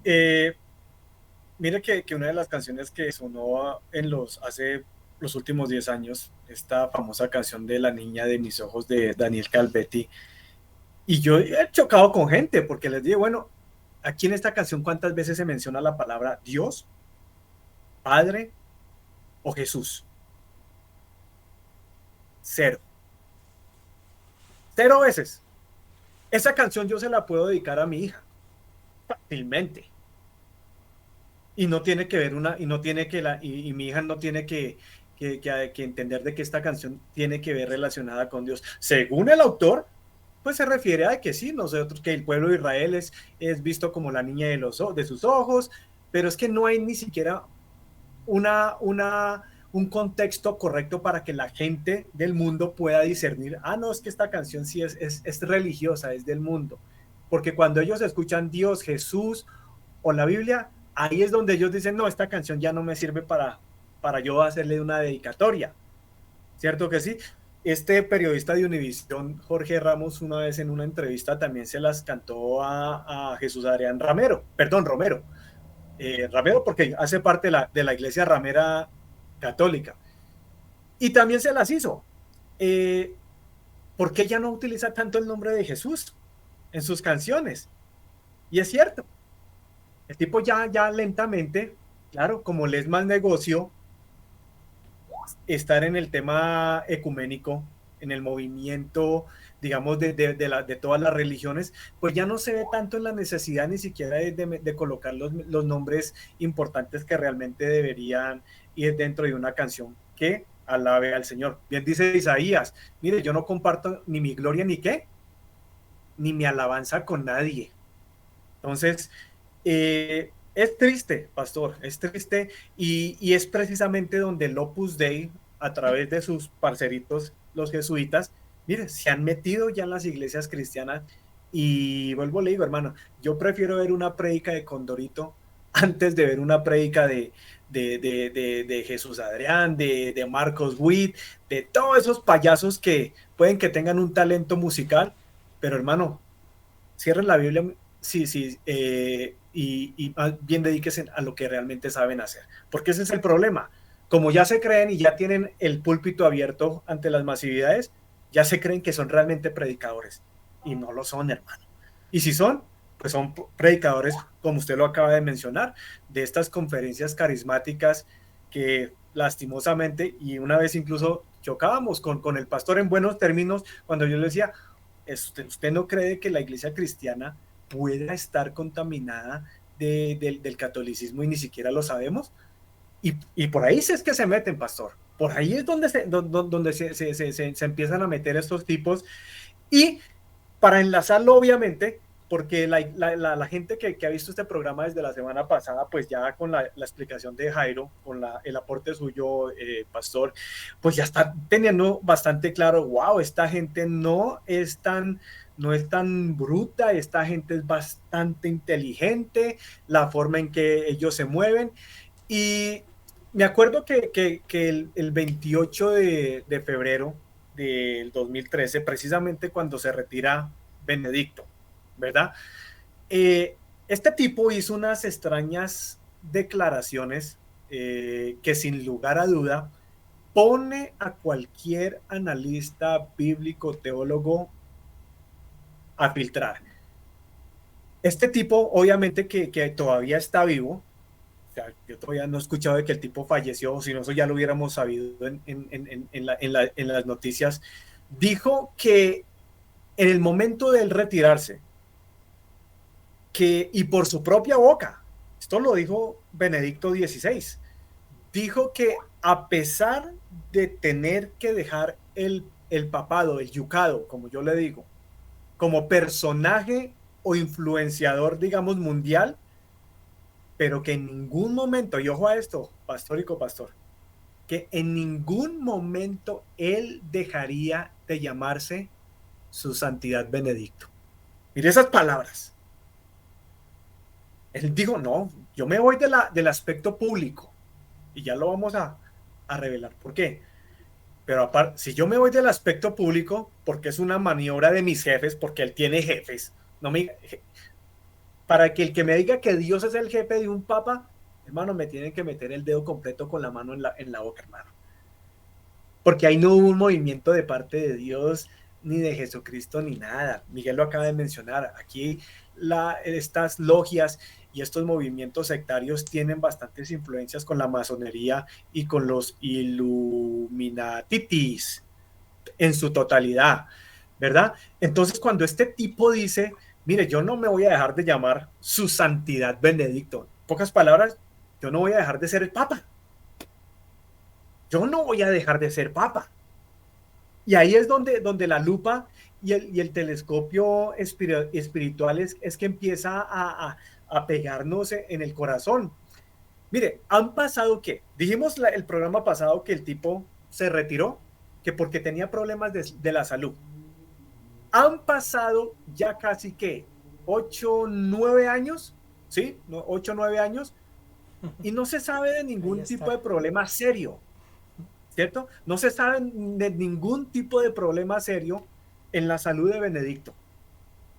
Eh, Mira que una de las canciones que sonó hace los últimos 10 años, esta famosa canción de La niña de mis ojos de Daniel Calvetti, y yo he chocado con gente porque les digo, bueno, aquí en esta canción, ¿cuántas veces se menciona la palabra Dios, Padre o Jesús? Cero. Cero veces. Esa canción yo se la puedo dedicar a mi hija, fácilmente. Y no tiene que ver y no tiene y mi hija no tiene que entender de que esta canción tiene que ver relacionada con Dios. Según el autor, pues se refiere a que sí, nosotros, que el pueblo de Israel es visto como la niña de sus ojos, pero es que no hay ni siquiera un contexto correcto para que la gente del mundo pueda discernir, no, es que esta canción sí es religiosa, es del mundo. Porque cuando ellos escuchan Dios, Jesús o la Biblia, ahí es donde ellos dicen, no, esta canción ya no me sirve para yo hacerle una dedicatoria. ¿Cierto que sí? Este periodista de Univisión, Jorge Ramos, una vez en una entrevista también se las cantó a Jesús Adrián Romero. Ramero porque hace parte de la iglesia ramera católica. Y también se las hizo. ¿Por qué ella no utiliza tanto el nombre de Jesús en sus canciones? Y es cierto, el tipo ya lentamente, claro, como le es más negocio estar en el tema ecuménico, en el movimiento, digamos, de todas las religiones, pues ya no se ve tanto en la necesidad ni siquiera de colocar los nombres importantes que realmente deberían ir dentro de una canción que alabe al Señor. Bien dice Isaías, mire, yo no comparto ni mi gloria ni qué, ni mi alabanza con nadie. Entonces, es triste, pastor, es triste y es precisamente donde el Opus Dei, a través de sus parceritos, los jesuitas, mire, se han metido ya en las iglesias cristianas y vuelvo, le digo, hermano, yo prefiero ver una prédica de Condorito antes de ver una prédica de Jesús Adrián, de Marcos Witt, de todos esos payasos que pueden que tengan un talento musical, pero hermano, cierren la Biblia, sí, sí, y más bien dedíquense a lo que realmente saben hacer, porque ese es el problema. Como ya se creen y ya tienen el púlpito abierto ante las masividades, ya se creen que son realmente predicadores y no lo son, hermano. Y si son, pues son predicadores, como usted lo acaba de mencionar, de estas conferencias carismáticas que lastimosamente, y una vez incluso chocábamos con el pastor en buenos términos, cuando yo le decía, ¿usted no cree que la iglesia cristiana pueda estar contaminada del catolicismo y ni siquiera lo sabemos? Y por ahí es que se meten, pastor. Por ahí es donde se empiezan a meter estos tipos. Y para enlazarlo, obviamente, porque la gente que ha visto este programa desde la semana pasada, pues ya con la explicación de Jairo, con el aporte suyo, pastor, pues ya está teniendo bastante claro, wow, esta gente no es tan bruta, esta gente es bastante inteligente, la forma en que ellos se mueven. Y me acuerdo que el 28 de febrero del 2013, precisamente cuando se retira Benedicto, ¿verdad? Este tipo hizo unas extrañas declaraciones que sin lugar a duda pone a cualquier analista bíblico, teólogo a filtrar. Este tipo, obviamente que todavía está vivo, o sea, yo todavía no he escuchado de que el tipo falleció, o si no, eso ya lo hubiéramos sabido en las noticias, dijo que en el momento de él retirarse, y por su propia boca, esto lo dijo Benedicto XVI, dijo que a pesar de tener que dejar el papado, el yucado, como yo le digo, como personaje o influenciador, digamos, mundial, pero que en ningún momento, y ojo a esto, pastor y copastor, que en ningún momento él dejaría de llamarse su santidad Benedicto. Mire esas palabras. Él dijo, no, yo me voy del aspecto público y ya lo vamos a revelar. ¿Por qué? Pero aparte, si yo me voy del aspecto público, porque es una maniobra de mis jefes, porque él tiene jefes, no me, para que el que me diga que Dios es el jefe de un papa, hermano, me tienen que meter el dedo completo con la mano en la boca, hermano. Porque ahí no hubo un movimiento de parte de Dios, ni de Jesucristo, ni nada. Miguel lo acaba de mencionar. Aquí estas logias y estos movimientos sectarios tienen bastantes influencias con la masonería y con los Illuminatitis en su totalidad, ¿verdad? Entonces, cuando este tipo dice, mire, yo no me voy a dejar de llamar su santidad Benedicto, en pocas palabras, yo no voy a dejar de ser el papa. Yo no voy a dejar de ser papa. Y ahí es donde la lupa y el telescopio espiritual es que empieza a pegarnos en el corazón. Mire, han pasado que, dijimos el programa pasado que el tipo se retiró, que porque tenía problemas de la salud. Han pasado ya casi que 8, 9 años, ¿sí? 8, 9 años, y no se sabe de ningún tipo de problema serio, ¿cierto? No se sabe de ningún tipo de problema serio en la salud de Benedicto.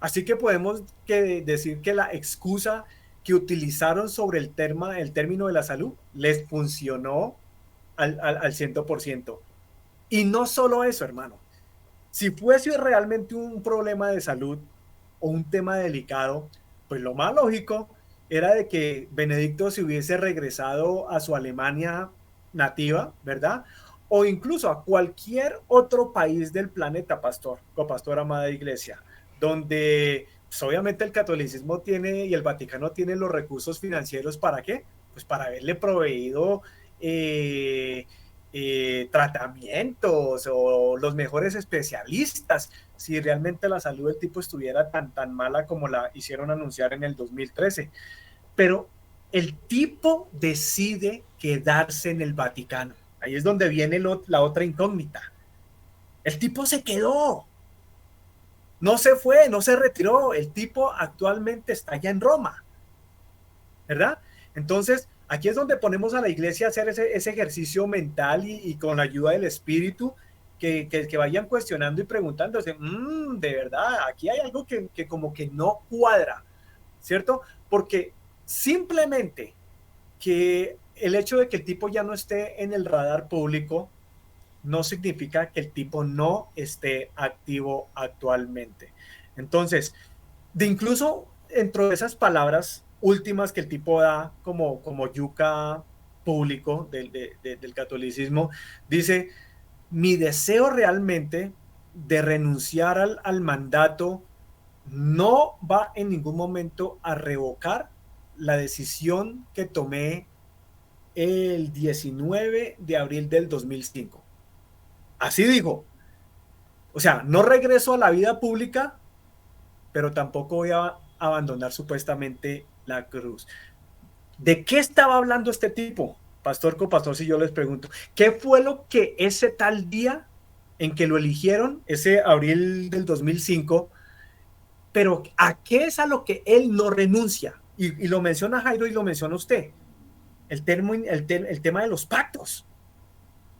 Así que podemos decir que la excusa que utilizaron sobre el término de la salud les funcionó al 100%. Y no solo eso, hermano. Si fuese realmente un problema de salud o un tema delicado, pues lo más lógico era de que Benedicto se hubiese regresado a su Alemania nativa, ¿verdad? O incluso a cualquier otro país del planeta, pastor, copastor, amada iglesia, donde pues, obviamente el catolicismo tiene y el Vaticano tiene los recursos financieros. ¿Para qué? Pues para haberle proveído tratamientos o los mejores especialistas, si realmente la salud del tipo estuviera tan mala como la hicieron anunciar en el 2013. Pero el tipo decide quedarse en el Vaticano. Ahí es donde viene la otra incógnita. El tipo se quedó. No se fue, no se retiró. El tipo actualmente está allá en Roma, ¿verdad? Entonces, aquí es donde ponemos a la iglesia a hacer ese ejercicio mental y con la ayuda del Espíritu, que vayan cuestionando y preguntándose, de verdad, aquí hay algo que como que no cuadra, ¿cierto? Porque simplemente que el hecho de que el tipo ya no esté en el radar público no significa que el tipo no esté activo actualmente. Entonces, incluso dentro de esas palabras últimas que el tipo da como yuca público del catolicismo, dice, mi deseo realmente de renunciar al mandato no va en ningún momento a revocar la decisión que tomé el 19 de abril del 2005. Así dijo. O sea, no regreso a la vida pública, pero tampoco voy a abandonar supuestamente la cruz. ¿De qué estaba hablando este tipo, pastor copastor? Si yo les pregunto, ¿qué fue lo que ese tal día en que lo eligieron, ese abril del 2005, pero a qué es a lo que él no renuncia? Y lo menciona Jairo y lo menciona usted, el tema de los pactos,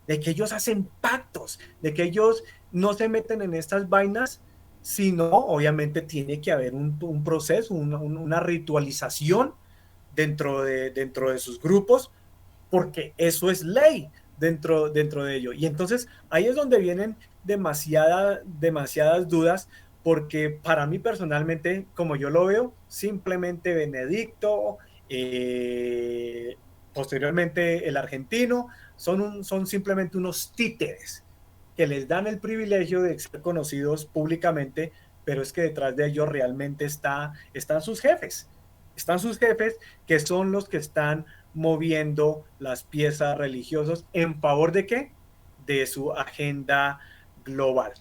de que ellos hacen pactos, de que ellos no se meten en estas vainas, sino obviamente tiene que haber un proceso, una ritualización dentro de sus grupos, porque eso es ley dentro de ello. Y entonces ahí es donde vienen demasiadas dudas, porque para mí personalmente, como yo lo veo, simplemente Benedicto, posteriormente el argentino, son simplemente unos títeres que les dan el privilegio de ser conocidos públicamente, pero es que detrás de ellos realmente están sus jefes. Están sus jefes, que son los que están moviendo las piezas religiosas en favor de ¿qué? De su agenda global.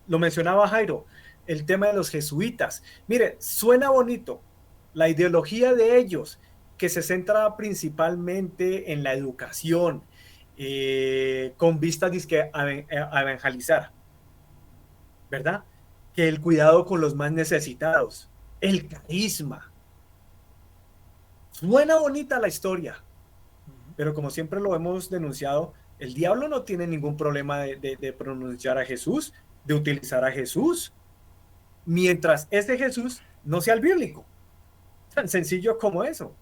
Lo mencionaba Jairo, el tema de los jesuitas. Mire, suena bonito. La ideología de ellos, que se centra principalmente en la educación, con vistas a evangelizar, ¿verdad? Que el cuidado con los más necesitados, el carisma. Suena bonita la historia, pero como siempre lo hemos denunciado, el diablo no tiene ningún problema de pronunciar a Jesús, de utilizar a Jesús, mientras ese Jesús no sea el bíblico. Tan sencillo como eso,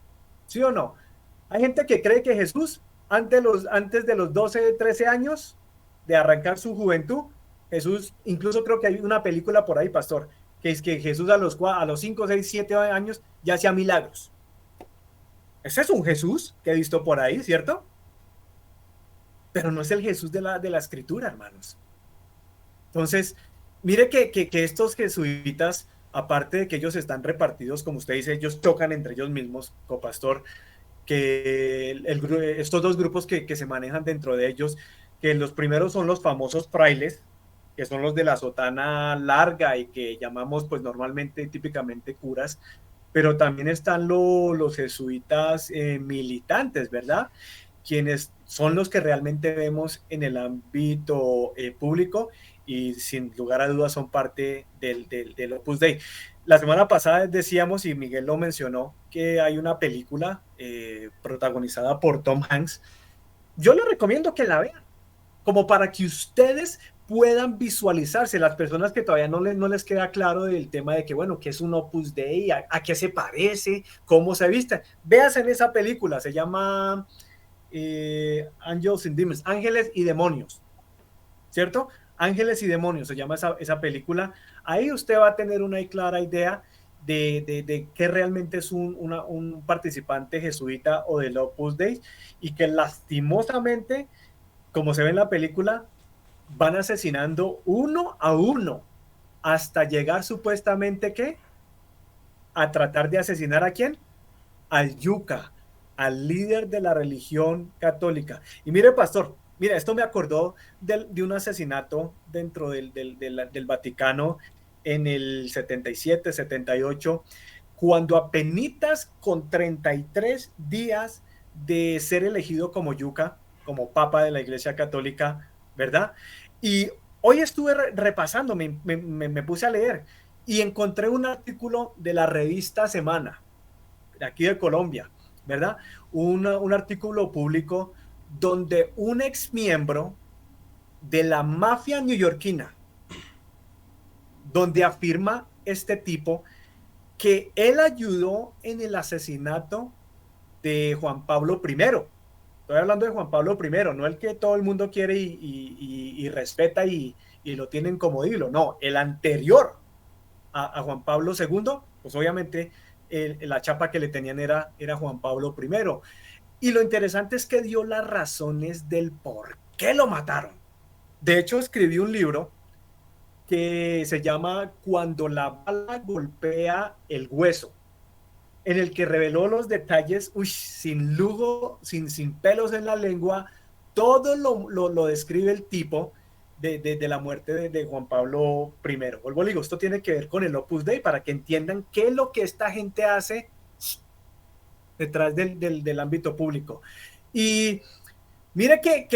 ¿sí o no? Hay gente que cree que Jesús, antes de los 12, 13 años de arrancar su juventud, Jesús, incluso creo que hay una película por ahí, pastor, que es que Jesús a los 5, 6, 7 años ya hacía milagros. Ese es un Jesús que he visto por ahí, ¿cierto? Pero no es el Jesús de la escritura, hermanos. Entonces, mire que estos jesuitas, aparte de que ellos están repartidos, como usted dice, ellos chocan entre ellos mismos, copastor, que estos dos grupos que se manejan dentro de ellos, que los primeros son los famosos frailes, que son los de la sotana larga y que llamamos pues normalmente, típicamente curas, pero también están los jesuitas militantes, ¿verdad? Quienes son los que realmente vemos en el ámbito público y sin lugar a dudas son parte del Opus Dei. La semana pasada decíamos, y Miguel lo mencionó, que hay una película protagonizada por Tom Hanks. Yo les recomiendo que la vean, como para que ustedes puedan visualizarse, las personas que todavía no les queda claro del tema de que, bueno, qué es un Opus Dei, a qué se parece, cómo se viste. Véanse en esa película, se llama Angels and Demons, Ángeles y Demonios, ¿cierto? Ángeles y Demonios se llama esa película. Ahí usted va a tener una clara idea de qué realmente es un participante jesuita o del Opus Dei, y que lastimosamente, como se ve en la película, van asesinando uno a uno hasta llegar supuestamente ¿qué? A tratar de asesinar ¿a quién? Al yuca, al líder de la religión católica. Y mire, pastor, mira, esto me acordó de un asesinato dentro del Vaticano en el 77, 78, cuando apenitas con 33 días de ser elegido como yuca, como papa de la Iglesia Católica, ¿verdad? Y hoy estuve repasando, me puse a leer y encontré un artículo de la revista Semana, de aquí de Colombia, ¿verdad? Un artículo público donde un ex miembro de la mafia neoyorquina, donde afirma este tipo que él ayudó en el asesinato de Juan Pablo I. Estoy hablando de Juan Pablo I, no el que todo el mundo quiere y respeta y lo tienen como ídolo, no, el anterior a Juan Pablo II, pues obviamente la chapa que le tenían era Juan Pablo I. Y lo interesante es que dio las razones del por qué lo mataron. De hecho, escribió un libro que se llama Cuando la bala golpea el hueso, en el que reveló los detalles, sin lujo, sin pelos en la lengua, todo lo describe el tipo de la muerte de Juan Pablo I. Vuelvo a digo, esto tiene que ver con el Opus Dei, para que entiendan qué es lo que esta gente hace detrás del ámbito público. Y mire que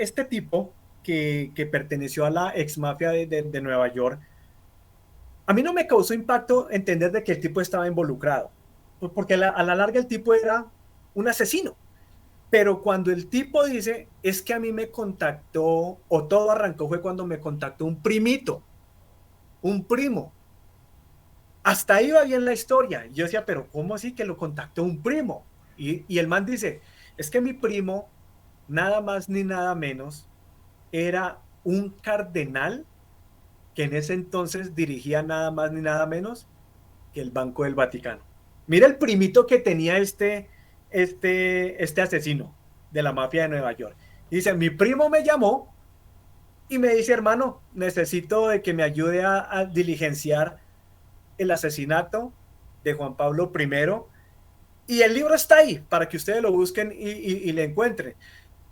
este tipo que perteneció a la ex mafia de Nueva York, a mí no me causó impacto entender de que el tipo estaba involucrado, porque a la larga el tipo era un asesino. Pero cuando el tipo dice, es que a mí me contactó, o todo arrancó fue cuando me contactó un primito, un primo. Hasta ahí va bien la historia. Yo decía, pero ¿cómo así que lo contactó un primo? Y el man dice, es que mi primo, nada más ni nada menos, era un cardenal que en ese entonces dirigía nada más ni nada menos que el Banco del Vaticano. Mira el primito que tenía este asesino de la mafia de Nueva York. Dice, mi primo me llamó y me dice, hermano, necesito de que me ayude a diligenciar el asesinato de Juan Pablo I. Y el libro está ahí para que ustedes lo busquen y le encuentren.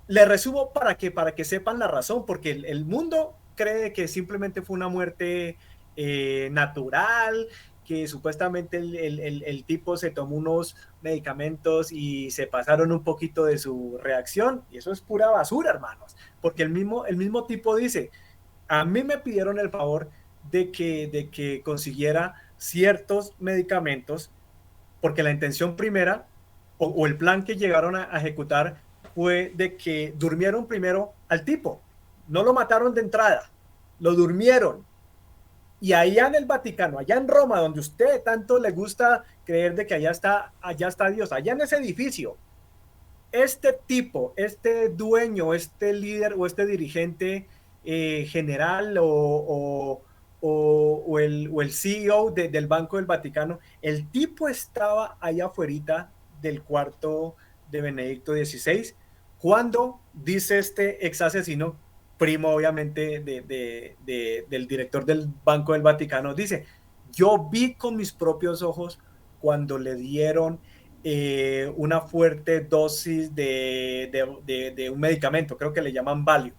Le resumo para que sepan la razón, porque el mundo cree que simplemente fue una muerte natural, que supuestamente el tipo se tomó unos medicamentos y se pasaron un poquito de su reacción, y eso es pura basura, hermanos, porque el mismo tipo dice, a mí me pidieron el favor de que consiguiera ciertos medicamentos, porque la intención primera o el plan que llegaron a ejecutar fue de que durmieron primero al tipo, no lo mataron de entrada, lo durmieron. Y allá en el Vaticano, allá en Roma, donde usted tanto le gusta creer de que allá está Dios, allá en ese edificio, este tipo, este dueño, este líder o este dirigente general o el CEO del Banco del Vaticano, el tipo estaba allá afuera del cuarto de Benedicto XVI, cuando dice este ex asesino, primo obviamente del director del Banco del Vaticano, dice, yo vi con mis propios ojos cuando le dieron una fuerte dosis de un medicamento, creo que le llaman Valium.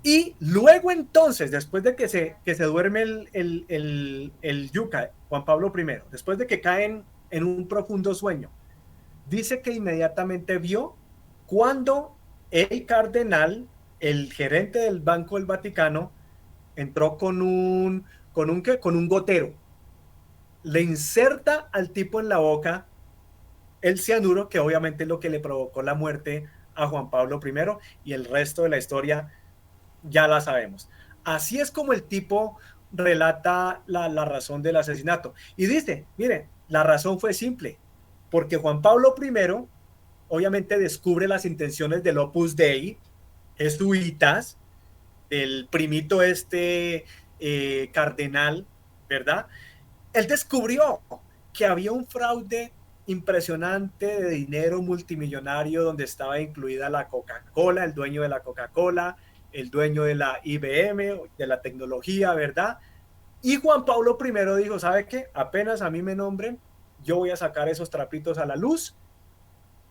Y luego entonces, después de que se duerme el yuca, Juan Pablo I, después de que caen en un profundo sueño, dice que inmediatamente vio cuando el cardenal, el gerente del Banco del Vaticano, entró con un gotero, le inserta al tipo en la boca el cianuro, que obviamente es lo que le provocó la muerte a Juan Pablo I, y el resto de la historia ya la sabemos. Así es como el tipo relata la razón del asesinato. Y dice, miren, la razón fue simple, porque Juan Pablo I obviamente descubre las intenciones del Opus Dei, jesuitas, del primito cardenal, ¿verdad? Él descubrió que había un fraude impresionante de dinero multimillonario donde estaba incluida la Coca-Cola, el dueño de la Coca-Cola, el dueño de la IBM, de la tecnología, ¿verdad? Y Juan Pablo I dijo, ¿sabe qué? Apenas a mí me nombren, yo voy a sacar esos trapitos a la luz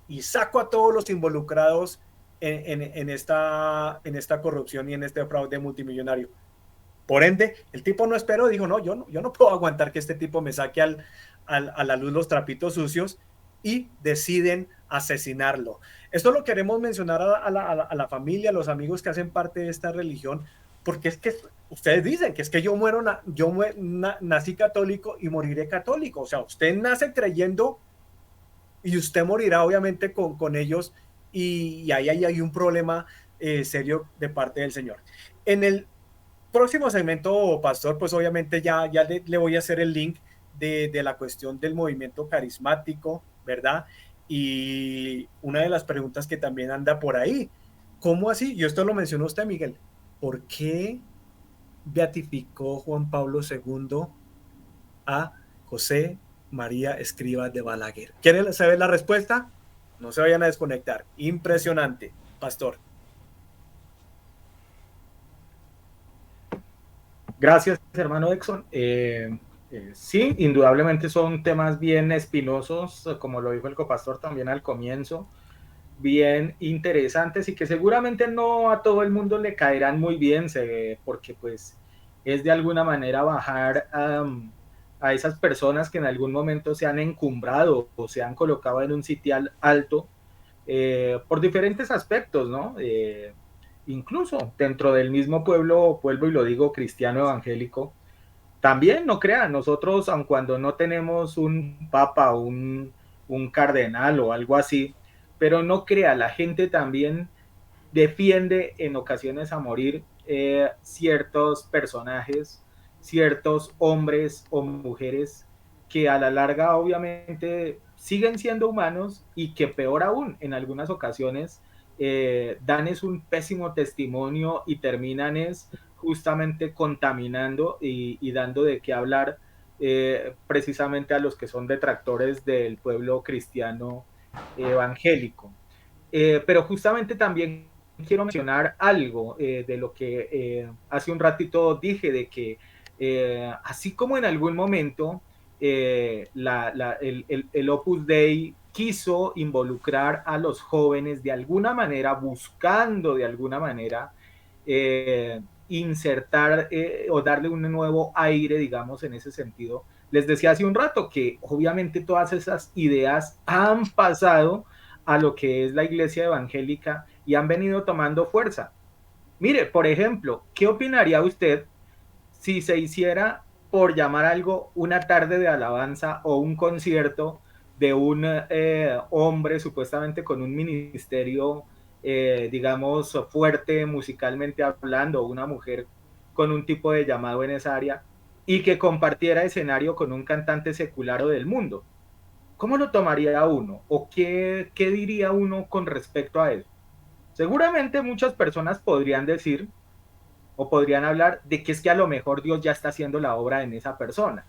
y saco a todos los involucrados en esta corrupción y en este fraude multimillonario. Por ende, el tipo no esperó, dijo, no, yo no puedo aguantar que este tipo me saque a la luz los trapitos sucios, y deciden asesinarlo. Esto lo queremos mencionar a la familia, a los amigos que hacen parte de esta religión, porque es que ustedes dicen que es que yo nací católico y moriré católico. O sea, usted nace creyendo y usted morirá obviamente con ellos, y ahí hay un problema serio de parte del Señor. En el próximo segmento, pastor, pues obviamente ya le voy a hacer el link de la cuestión del movimiento carismático, ¿verdad? Y una de las preguntas que también anda por ahí, ¿cómo así? Y esto lo mencionó usted, Miguel, ¿por qué beatificó Juan Pablo II a José María Escrivá de Balaguer. ¿Quieren saber la respuesta? No se vayan a desconectar. Impresionante, pastor. Gracias, hermano Exxon. Sí, indudablemente son temas bien espinosos, como lo dijo el copastor también al comienzo, bien interesantes y que seguramente no a todo el mundo le caerán muy bien, porque pues es de alguna manera bajar a esas personas que en algún momento se han encumbrado o se han colocado en un sitial alto por diferentes aspectos, ¿no? Incluso dentro del mismo pueblo, vuelvo y lo digo, cristiano evangélico, también no crean, nosotros, aun cuando no tenemos un papa, un cardenal o algo así, pero no crea, la gente también defiende en ocasiones a morir ciertos personajes, ciertos hombres o mujeres que a la larga obviamente siguen siendo humanos y que peor aún en algunas ocasiones dan es un pésimo testimonio y terminan es justamente contaminando y dando de qué hablar precisamente a los que son detractores del pueblo cristiano evangélico. Pero justamente también quiero mencionar algo de lo que hace un ratito dije, de que así como en algún momento el Opus Dei quiso involucrar a los jóvenes de alguna manera, buscando de alguna manera insertar o darle un nuevo aire, digamos, en ese sentido. Les decía hace un rato que obviamente todas esas ideas han pasado a lo que es la iglesia evangélica y han venido tomando fuerza. Mire, por ejemplo, ¿qué opinaría usted si se hiciera, por llamar algo, una tarde de alabanza o un concierto de un hombre supuestamente con un ministerio, digamos, fuerte musicalmente hablando, o una mujer con un tipo de llamado en esa área, y que compartiera escenario con un cantante secular o del mundo? ¿Cómo lo tomaría uno? ¿O qué diría uno con respecto a eso? Seguramente muchas personas podrían decir o podrían hablar de que es que a lo mejor Dios ya está haciendo la obra en esa persona.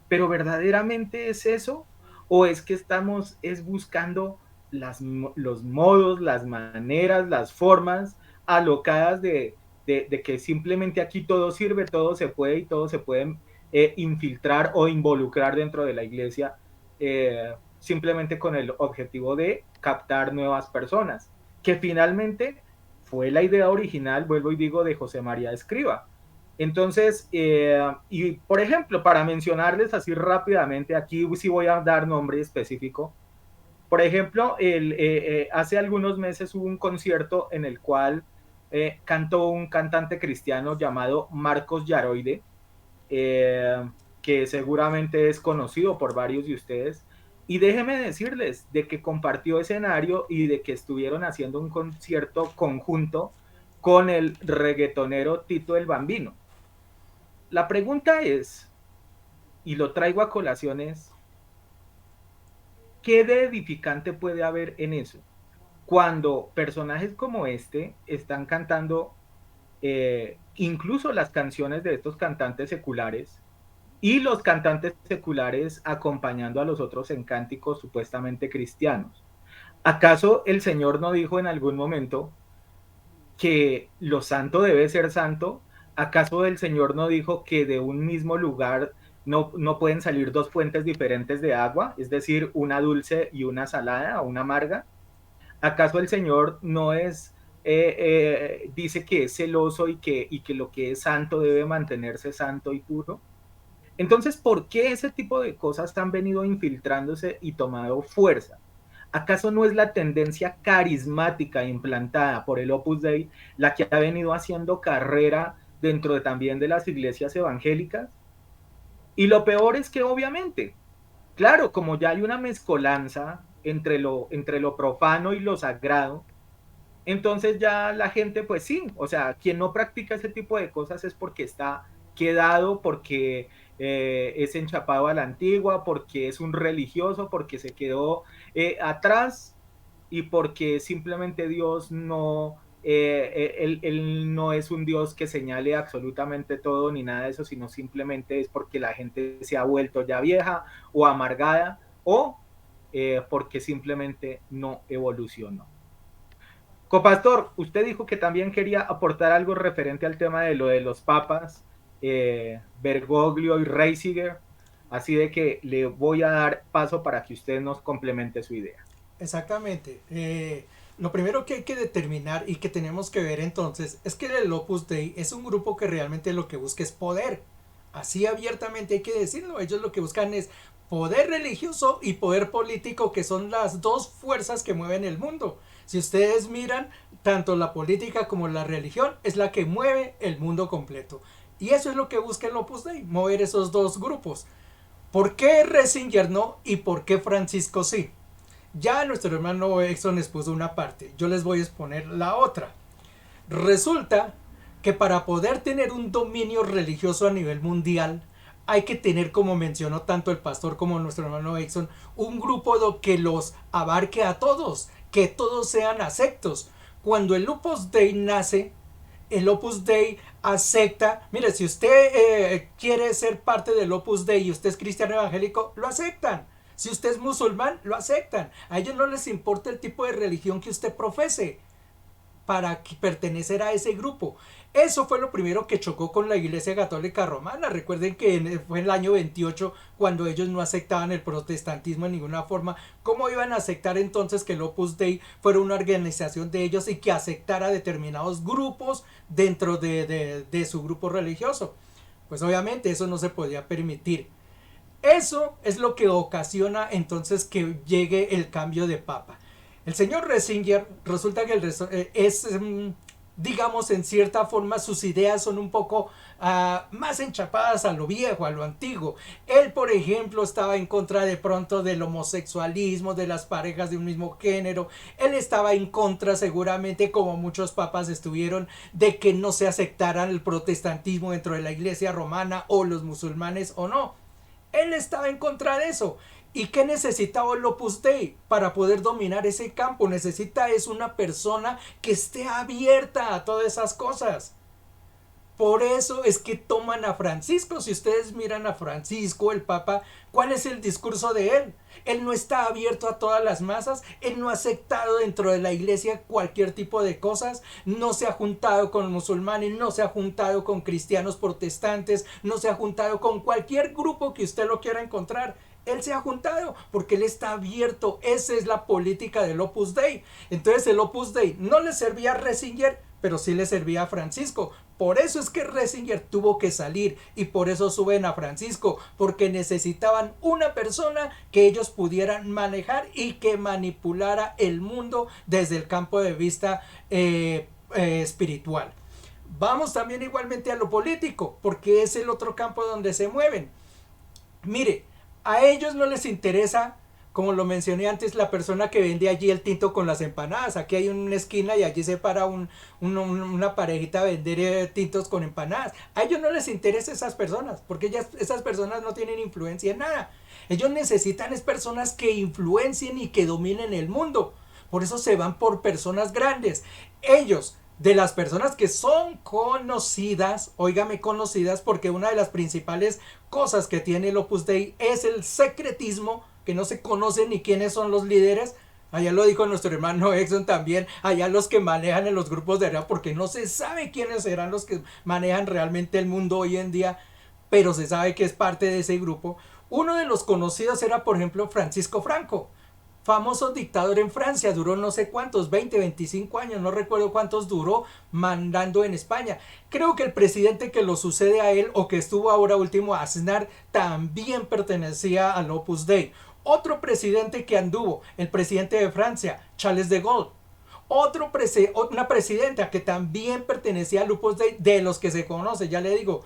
Pero ¿verdaderamente es eso? ¿O es que estamos buscando los modos, las maneras, las formas alocadas de que simplemente aquí todo sirve, todo se puede y todo se puede infiltrar o involucrar dentro de la iglesia simplemente con el objetivo de captar nuevas personas? Que finalmente fue la idea original, vuelvo y digo, de José María Escrivá. Entonces, y por ejemplo, para mencionarles así rápidamente, aquí sí voy a dar nombre específico. Por ejemplo, hace algunos meses hubo un concierto en el cual cantó un cantante cristiano llamado Marcos Yaroide, que seguramente es conocido por varios de ustedes. Y déjenme decirles de que compartió escenario y de que estuvieron haciendo un concierto conjunto con el reggaetonero Tito el Bambino. La pregunta es, y lo traigo a colación, es, ¿qué de edificante puede haber en eso? Cuando personajes como este están cantando incluso las canciones de estos cantantes seculares y los cantantes seculares acompañando a los otros en cánticos supuestamente cristianos. ¿Acaso el Señor no dijo en algún momento que lo santo debe ser santo? ¿Acaso el Señor no dijo que de un mismo lugar no pueden salir dos fuentes diferentes de agua? Es decir, una dulce y una salada o una amarga. ¿Acaso el Señor no dice que es celoso y que lo que es santo debe mantenerse santo y puro? Entonces, ¿por qué ese tipo de cosas han venido infiltrándose y tomado fuerza? ¿Acaso no es la tendencia carismática implantada por el Opus Dei la que ha venido haciendo carrera dentro también de las iglesias evangélicas? Y lo peor es que obviamente, claro, como ya hay una mezcolanza entre lo profano y lo sagrado, entonces ya la gente, pues sí, o sea, quien no practica ese tipo de cosas es porque está quedado, porque es enchapado a la antigua, porque es un religioso, porque se quedó atrás y porque simplemente Dios Él no es un Dios que señale absolutamente todo ni nada de eso, sino simplemente es porque la gente se ha vuelto ya vieja o amargada o porque simplemente no evolucionó. Copastor, usted dijo que también quería aportar algo referente al tema de lo de los papas, Bergoglio y Reisiger, así de que le voy a dar paso para que usted nos complemente su idea. Exactamente. Lo primero que hay que determinar y que tenemos que ver entonces es que el Opus Dei es un grupo que realmente lo que busca es poder. Así abiertamente hay que decirlo. Ellos lo que buscan es poder religioso y poder político, que son las dos fuerzas que mueven el mundo. Si ustedes miran, tanto la política como la religión es la que mueve el mundo completo. Y eso es lo que busca el Opus Dei, mover esos dos grupos. ¿Por qué Ratzinger no y por qué Francisco sí? Ya nuestro hermano Exxon expuso una parte, yo les voy a exponer la otra. Resulta que para poder tener un dominio religioso a nivel mundial, hay que tener, como mencionó tanto el pastor como nuestro hermano Exxon, un grupo que los abarque a todos, que todos sean aceptos. Cuando el Opus Dei nace, el Opus Dei acepta, mire, si usted quiere ser parte del Opus Dei y usted es cristiano evangélico, lo aceptan. Si usted es musulmán, lo aceptan. A ellos no les importa el tipo de religión que usted profese para pertenecer a ese grupo. Eso fue lo primero que chocó con la Iglesia Católica Romana. Recuerden que fue en el año 28 cuando ellos no aceptaban el protestantismo en ninguna forma. ¿Cómo iban a aceptar entonces que el Opus Dei fuera una organización de ellos y que aceptara determinados grupos dentro de su grupo religioso? Pues obviamente eso no se podía permitir. Eso es lo que ocasiona entonces que llegue el cambio de papa. El señor Ratzinger resulta que digamos, en cierta forma sus ideas son un poco más enchapadas a lo viejo, a lo antiguo. Él, por ejemplo, estaba en contra de pronto del homosexualismo, de las parejas de un mismo género. Él estaba en contra, seguramente, como muchos papas estuvieron, de que no se aceptaran el protestantismo dentro de la iglesia romana o los musulmanes o no. Él estaba en contra de eso. ¿Y qué necesitaba el Opus Dei para poder dominar ese campo? Necesita es una persona que esté abierta a todas esas cosas. Por eso es que toman a Francisco. Si ustedes miran a Francisco, el Papa, ¿cuál es el discurso de él? Él no está abierto a todas las masas, él no ha aceptado dentro de la iglesia cualquier tipo de cosas, no se ha juntado con musulmanes, no se ha juntado con cristianos protestantes, no se ha juntado con cualquier grupo que usted lo quiera encontrar. Él se ha juntado porque él está abierto. Esa es la política del Opus Dei. Entonces el Opus Dei no le servía a Ratzinger, pero sí le servía a Francisco. Por eso es que Ratzinger tuvo que salir y por eso suben a Francisco, porque necesitaban una persona que ellos pudieran manejar y que manipulara el mundo desde el campo de vista espiritual. Vamos también igualmente a lo político, porque es el otro campo donde se mueven. Mire, a ellos no les interesa, como lo mencioné antes, la persona que vende allí el tinto con las empanadas. Aquí hay una esquina y allí se para una parejita a vender tintos con empanadas. A ellos no les interesa esas personas, porque esas personas no tienen influencia en nada. Ellos necesitan es personas que influencien y que dominen el mundo. Por eso se van por personas grandes. Ellos, de las personas que son conocidas, óigame, conocidas, porque una de las principales cosas que tiene el Opus Dei es el secretismo, que no se conoce ni quiénes son los líderes. Allá lo dijo nuestro hermano Exxon también, allá los que manejan en los grupos de arriba, porque no se sabe quiénes serán los que manejan realmente el mundo hoy en día, pero se sabe que es parte de ese grupo. Uno de los conocidos era, por ejemplo, Francisco Franco, famoso dictador en Francia, duró no sé cuántos, 20, 25 años, no recuerdo cuántos duró mandando en España. Creo que el presidente que lo sucede a él o que estuvo ahora último, Aznar, también pertenecía al Opus Dei. Otro presidente que anduvo, el presidente de Francia, Charles de Gaulle. Una presidenta que también pertenecía al Opus Dei, de los que se conoce, ya le digo,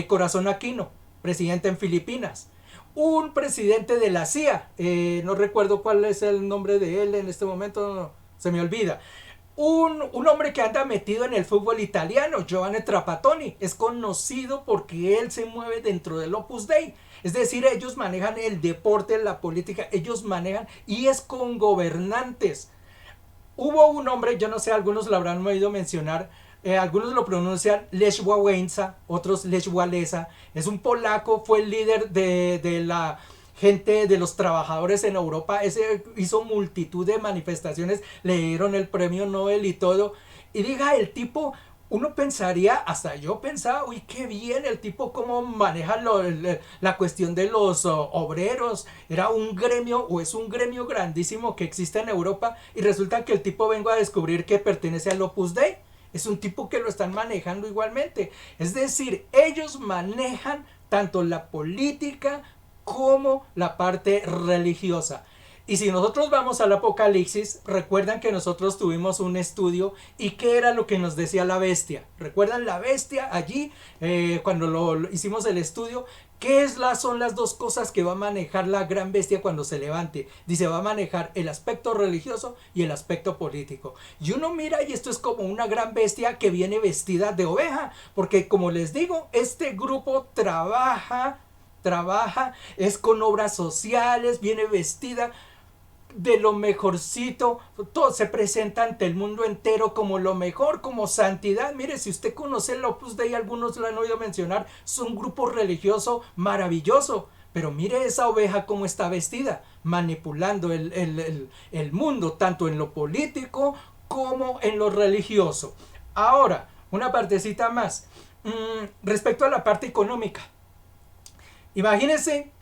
Corazón Aquino, presidente en Filipinas. Un presidente de la CIA, no recuerdo cuál es el nombre de él en este momento, no, se me olvida. Un hombre que anda metido en el fútbol italiano, Giovanni Trapattoni, es conocido porque él se mueve dentro del Opus Dei. Es decir, ellos manejan el deporte, la política, ellos manejan y es con gobernantes. Hubo un hombre, yo no sé, algunos lo habrán oído mencionar, algunos lo pronuncian Lech Wałęsa, otros Lech Walesa. Es un polaco, fue el líder de la gente, de los trabajadores en Europa. Ese hizo multitud de manifestaciones, le dieron el premio Nobel y todo. Y diga, el tipo, uno pensaría, hasta yo pensaba, uy, qué bien el tipo cómo maneja la cuestión de los obreros. Era un gremio o es un gremio grandísimo que existe en Europa y resulta que el tipo vengo a descubrir que pertenece al Opus Dei. Es un tipo que lo están manejando igualmente. Es decir, ellos manejan tanto la política como la parte religiosa. Y si nosotros vamos al Apocalipsis, recuerdan que nosotros tuvimos un estudio y qué era lo que nos decía la bestia. ¿Recuerdan la bestia allí cuando lo hicimos el estudio? Son las dos cosas que va a manejar la gran bestia cuando se levante? Dice, va a manejar el aspecto religioso y el aspecto político. Y uno mira y esto es como una gran bestia que viene vestida de oveja, porque como les digo, este grupo trabaja, es con obras sociales, viene vestida de lo mejorcito, todo se presenta ante el mundo entero como lo mejor, como santidad. Mire, si usted conoce el Opus Dei, algunos lo han oído mencionar, es un grupo religioso maravilloso, pero mire esa oveja como está vestida, manipulando el mundo, tanto en lo político como en lo religioso. Ahora, una partecita más, respecto a la parte económica, imagínense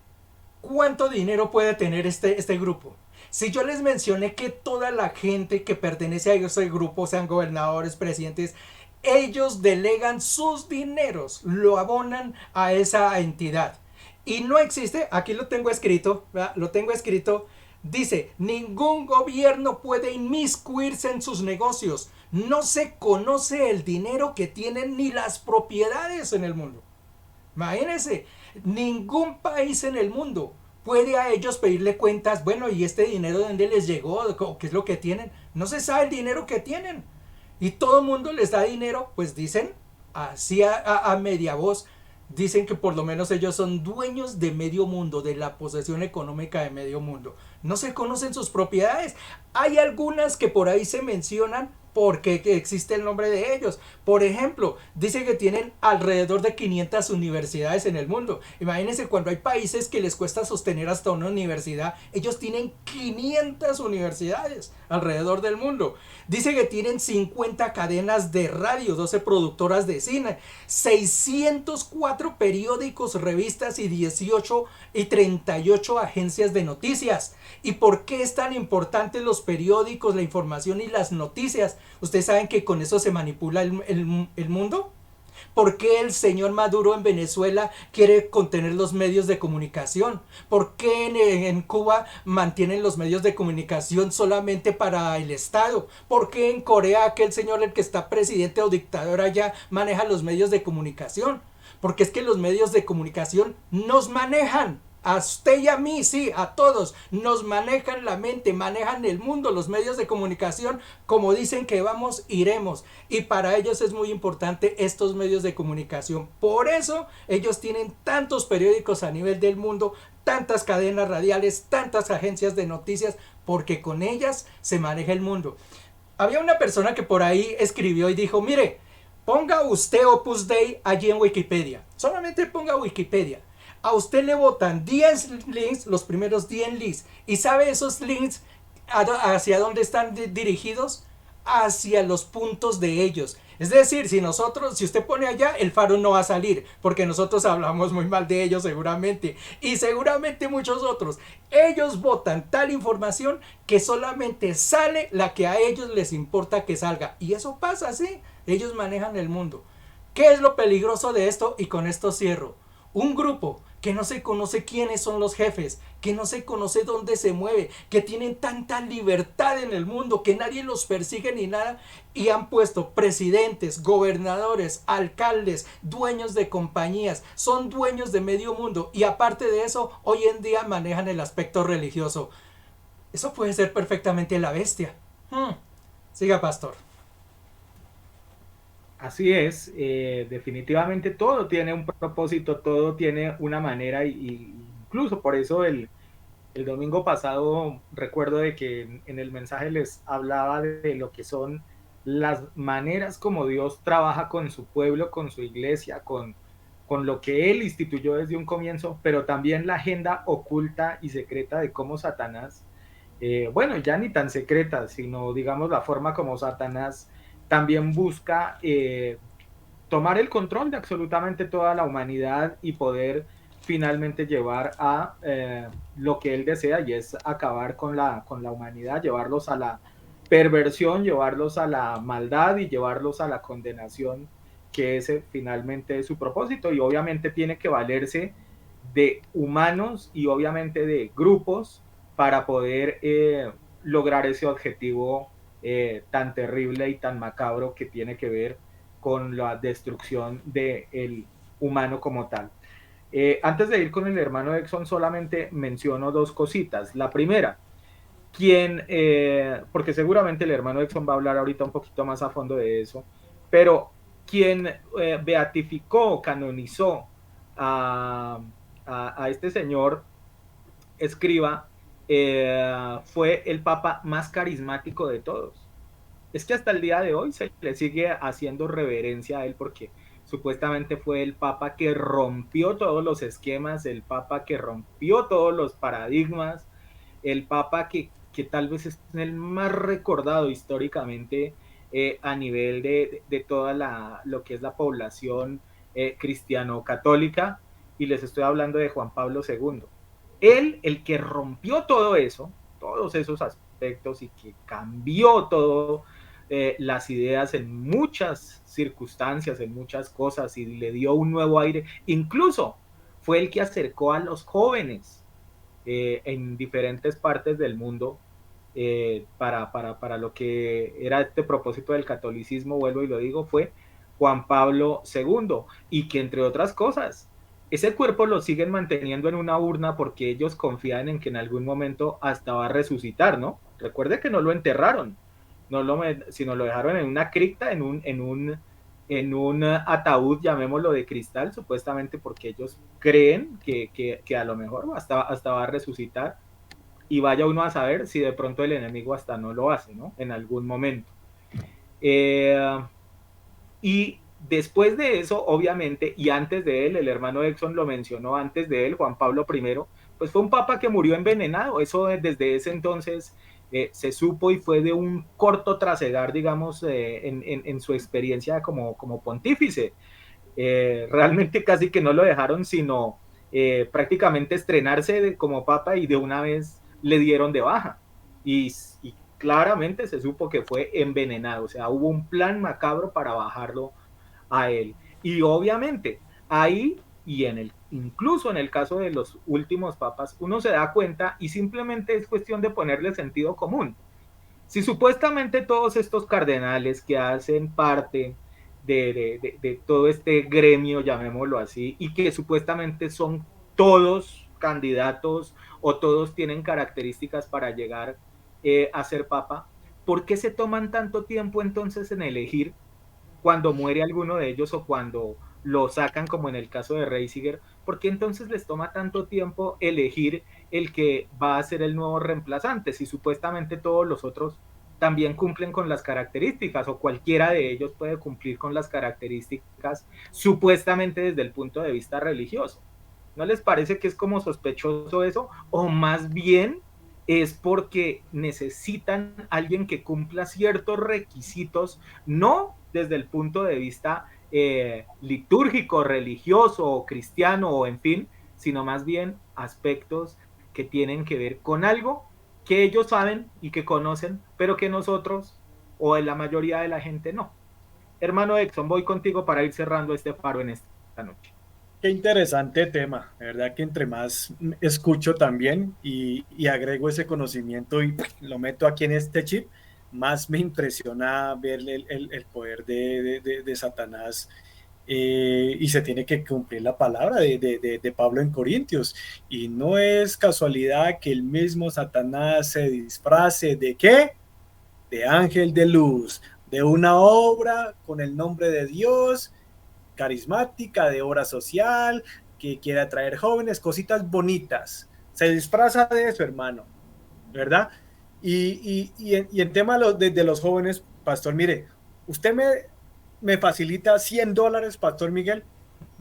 cuánto dinero puede tener este grupo. Si yo les mencioné que toda la gente que pertenece a ese grupo, sean gobernadores, presidentes, ellos delegan sus dineros, lo abonan a esa entidad. Y no existe, aquí lo tengo escrito, ¿verdad? Lo tengo escrito, dice, ningún gobierno puede inmiscuirse en sus negocios. No se conoce el dinero que tienen ni las propiedades en el mundo. Imagínense, ningún país en el mundo puede a ellos pedirle cuentas, bueno, ¿y este dinero de dónde les llegó? ¿Qué es lo que tienen? No se sabe el dinero que tienen. Y todo el mundo les da dinero, pues dicen, así a media voz, dicen que por lo menos ellos son dueños de medio mundo, de la posesión económica de medio mundo. No se conocen sus propiedades. Hay algunas que por ahí se mencionan porque existe el nombre de ellos. Por ejemplo, dice que tienen alrededor de 500 universidades en el mundo. Imagínense cuando hay países que les cuesta sostener hasta una universidad, ellos tienen 500 universidades alrededor del mundo. Dice que tienen 50 cadenas de radio, 12 productoras de cine, 604 periódicos, revistas y 18 y 38 agencias de noticias. ¿Y por qué es tan importante los periódicos, la información y las noticias? ¿Ustedes saben que con eso se manipula el mundo? ¿Por qué el señor Maduro en Venezuela quiere contener los medios de comunicación? ¿Por qué en Cuba mantienen los medios de comunicación solamente para el Estado? ¿Por qué en Corea aquel señor, el que está presidente o dictador allá, maneja los medios de comunicación? Porque es que los medios de comunicación nos manejan. A usted y a mí, sí, a todos, nos manejan la mente, manejan el mundo, los medios de comunicación, como dicen que vamos, iremos. Y para ellos es muy importante estos medios de comunicación. Por eso ellos tienen tantos periódicos a nivel del mundo, tantas cadenas radiales, tantas agencias de noticias, porque con ellas se maneja el mundo. Había una persona que por ahí escribió y dijo, mire, ponga usted Opus Dei allí en Wikipedia. Solamente ponga Wikipedia. A usted le botan 10 links, los primeros 10 links. ¿Y sabe esos links hacia dónde están dirigidos? Hacia los puntos de ellos. Es decir, si usted pone allá, el Faro no va a salir, porque nosotros hablamos muy mal de ellos seguramente. Y seguramente muchos otros. Ellos botan tal información que solamente sale la que a ellos les importa que salga. Y eso pasa así. Ellos manejan el mundo. ¿Qué es lo peligroso de esto? Y con esto cierro. Un grupo que no se conoce quiénes son los jefes, que no se conoce dónde se mueve, que tienen tanta libertad en el mundo, que nadie los persigue ni nada, y han puesto presidentes, gobernadores, alcaldes, dueños de compañías, son dueños de medio mundo, y aparte de eso, hoy en día manejan el aspecto religioso. Eso puede ser perfectamente la bestia. Siga, pastor. Así es, definitivamente todo tiene un propósito, todo tiene una manera y incluso por eso El domingo pasado recuerdo de que en el mensaje les hablaba de lo que son las maneras como Dios trabaja con su pueblo, con su iglesia, con lo que Él instituyó desde un comienzo, pero también la agenda oculta y secreta de cómo Satanás, bueno, ya ni tan secreta, sino digamos la forma como Satanás también busca tomar el control de absolutamente toda la humanidad y poder finalmente llevar a lo que él desea, y es acabar con la humanidad, llevarlos a la perversión, llevarlos a la maldad y llevarlos a la condenación, que ese finalmente es su propósito. Y obviamente tiene que valerse de humanos y obviamente de grupos para poder lograr ese objetivo tan terrible y tan macabro que tiene que ver con la destrucción del humano como tal. Antes de ir con el hermano Exxon, solamente menciono dos cositas. La primera, porque seguramente el hermano Exxon va a hablar ahorita un poquito más a fondo de eso, pero quien beatificó, canonizó a, a este señor escriba, fue el papa más carismático de todos. Es que hasta el día de hoy se le sigue haciendo reverencia a él porque supuestamente fue el papa que rompió todos los esquemas, el papa que rompió todos los paradigmas, el papa que tal vez es el más recordado históricamente a nivel de toda lo que es la población cristiano-católica, y les estoy hablando de Juan Pablo II. Él, el que rompió todo eso, todos esos aspectos, y que cambió todo las ideas en muchas circunstancias, en muchas cosas, y le dio un nuevo aire. Incluso fue el que acercó a los jóvenes en diferentes partes del mundo para lo que era este propósito del catolicismo, vuelvo y lo digo, fue Juan Pablo II, y que entre otras cosas, ese cuerpo lo siguen manteniendo en una urna porque ellos confían en que en algún momento hasta va a resucitar, ¿no? Recuerde que no lo enterraron, sino lo dejaron en una cripta, en un ataúd, llamémoslo de cristal, supuestamente porque ellos creen que a lo mejor hasta va a resucitar, y vaya uno a saber si de pronto el enemigo hasta no lo hace, ¿no? En algún momento. Eh, y después de eso, obviamente, y antes de él, el hermano Exxon lo mencionó, antes de él, Juan Pablo I, pues fue un papa que murió envenenado. Eso desde ese entonces se supo, y fue de un corto trasegar, digamos, en su experiencia como pontífice. Realmente casi que no lo dejaron sino prácticamente estrenarse como papa, y de una vez le dieron de baja. Y claramente se supo que fue envenenado, o sea, hubo un plan macabro para bajarlo a él. Y obviamente ahí, incluso en el caso de los últimos papas, uno se da cuenta y simplemente es cuestión de ponerle sentido común. Si supuestamente todos estos cardenales que hacen parte de todo este gremio, llamémoslo así, y que supuestamente son todos candidatos o todos tienen características para llegar a ser papa, ¿por qué se toman tanto tiempo entonces en elegir cuando muere alguno de ellos o cuando lo sacan, como en el caso de Reisiger? ¿Por qué entonces les toma tanto tiempo elegir el que va a ser el nuevo reemplazante, si supuestamente todos los otros también cumplen con las características, o cualquiera de ellos puede cumplir con las características supuestamente desde el punto de vista religioso? ¿No les parece que es como sospechoso eso? O más bien es porque necesitan alguien que cumpla ciertos requisitos, no desde el punto de vista litúrgico, religioso o cristiano, o en fin, sino más bien aspectos que tienen que ver con algo que ellos saben y que conocen, pero que nosotros o la mayoría de la gente no. Hermano Exxon, voy contigo para ir cerrando este faro en esta noche. Qué interesante tema, de verdad que entre más escucho también y agrego ese conocimiento y lo meto aquí en este chip, más me impresiona ver el poder de Satanás, y se tiene que cumplir la palabra de Pablo en Corintios. Y no es casualidad que el mismo Satanás se disfrace de ¿qué? De ángel de luz, de una obra con el nombre de Dios, carismática, de obra social, que quiere atraer jóvenes, cositas bonitas, se disfraza de eso, hermano, ¿verdad? Y en tema de los jóvenes, pastor, mire, usted me facilita $100, pastor Miguel,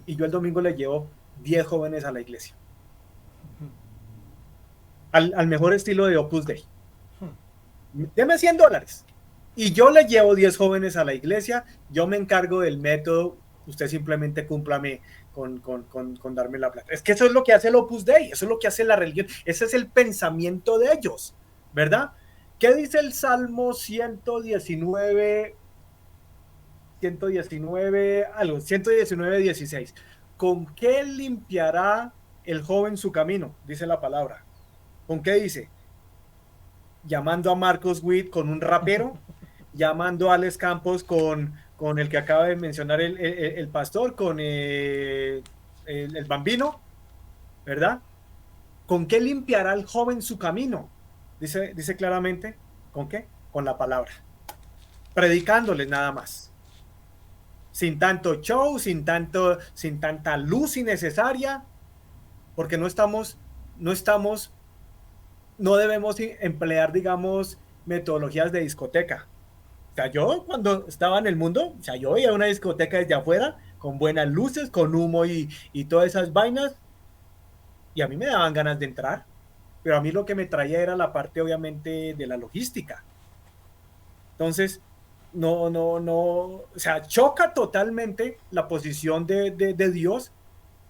y yo el domingo le llevo 10 jóvenes a la iglesia. Al mejor estilo de Opus Dei. Deme $100 y yo le llevo 10 jóvenes a la iglesia, yo me encargo del método, usted simplemente cúmplame con darme la plata. Es que eso es lo que hace el Opus Dei, eso es lo que hace la religión, ese es el pensamiento de ellos, ¿verdad? ¿Qué dice el Salmo 119, 16? ¿Con qué limpiará el joven su camino? Dice la palabra. ¿Con qué dice? Llamando a Marcos Witt con un rapero, llamando a Alex Campos con el que acaba de mencionar el pastor, con el Bambino, ¿verdad? ¿Con qué limpiará el joven su camino? Dice claramente, ¿con qué? Con la palabra. Predicándoles nada más. Sin tanto show, sin tanta luz innecesaria, porque no debemos emplear, digamos, metodologías de discoteca. O sea, yo cuando estaba en el mundo, o sea, yo iba a una discoteca desde afuera, con buenas luces, con humo y todas esas vainas, y a mí me daban ganas de entrar, pero a mí lo que me traía era la parte, obviamente, de la logística. Entonces, o sea, choca totalmente la posición de Dios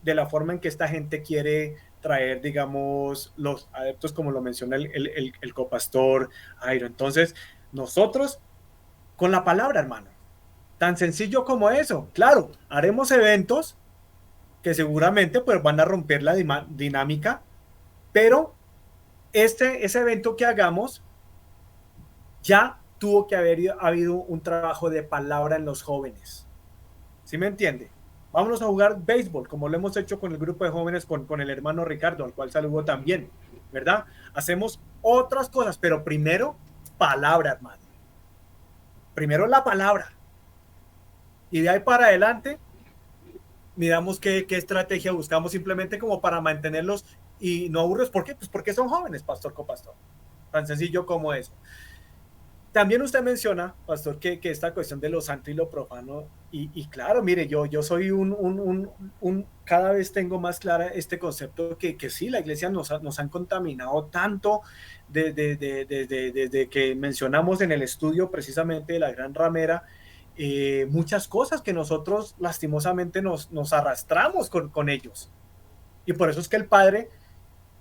de la forma en que esta gente quiere traer, digamos, los adeptos, como lo menciona el copastor Jairo. Entonces, nosotros, con la palabra, hermano, tan sencillo como eso. Claro, haremos eventos que seguramente pues van a romper la dinámica, pero ese evento que hagamos ya tuvo que haber habido un trabajo de palabra en los jóvenes. ¿Sí me entiende? Vámonos a jugar béisbol, como lo hemos hecho con el grupo de jóvenes, con el hermano Ricardo, al cual saludo también, ¿verdad? Hacemos otras cosas, pero primero, palabra, hermano. Primero la palabra. Y de ahí para adelante, miramos qué estrategia buscamos simplemente como para mantenerlos y no aburrirlos. ¿Por qué? Pues porque son jóvenes, pastor copastor. Tan sencillo como eso. También usted menciona, pastor, que esta cuestión de lo santo y lo profano, y claro, mire, yo soy cada vez tengo más clara este concepto que sí, la iglesia nos han contaminado tanto desde que mencionamos en el estudio precisamente de la Gran Ramera, muchas cosas que nosotros lastimosamente nos arrastramos con ellos. Y por eso es que el Padre,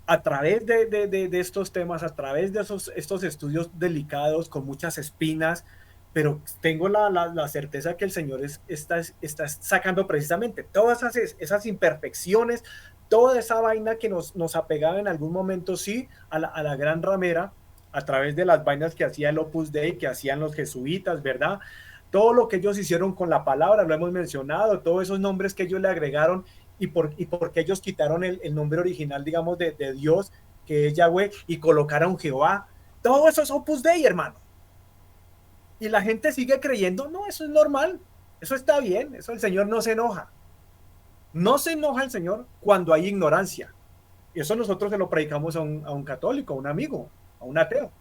a través de estos temas, a través de estos estudios delicados, con muchas espinas, pero tengo la certeza que el Señor está sacando precisamente todas esas imperfecciones, toda esa vaina que nos apegaba en algún momento, sí, a la Gran Ramera, a través de las vainas que hacía el Opus Dei, que hacían los jesuitas, ¿verdad? Todo lo que ellos hicieron con la palabra, lo hemos mencionado, todos esos nombres que ellos le agregaron, y porque ellos quitaron el nombre original, digamos, de Dios, que es Yahweh, y colocaron Jehová. Todo eso es Opus Dei, hermano. Y la gente sigue creyendo, no, eso es normal, eso está bien, eso el Señor no se enoja. No se enoja el Señor cuando hay ignorancia. Y eso nosotros se lo predicamos a un católico, a un amigo, a un ateo.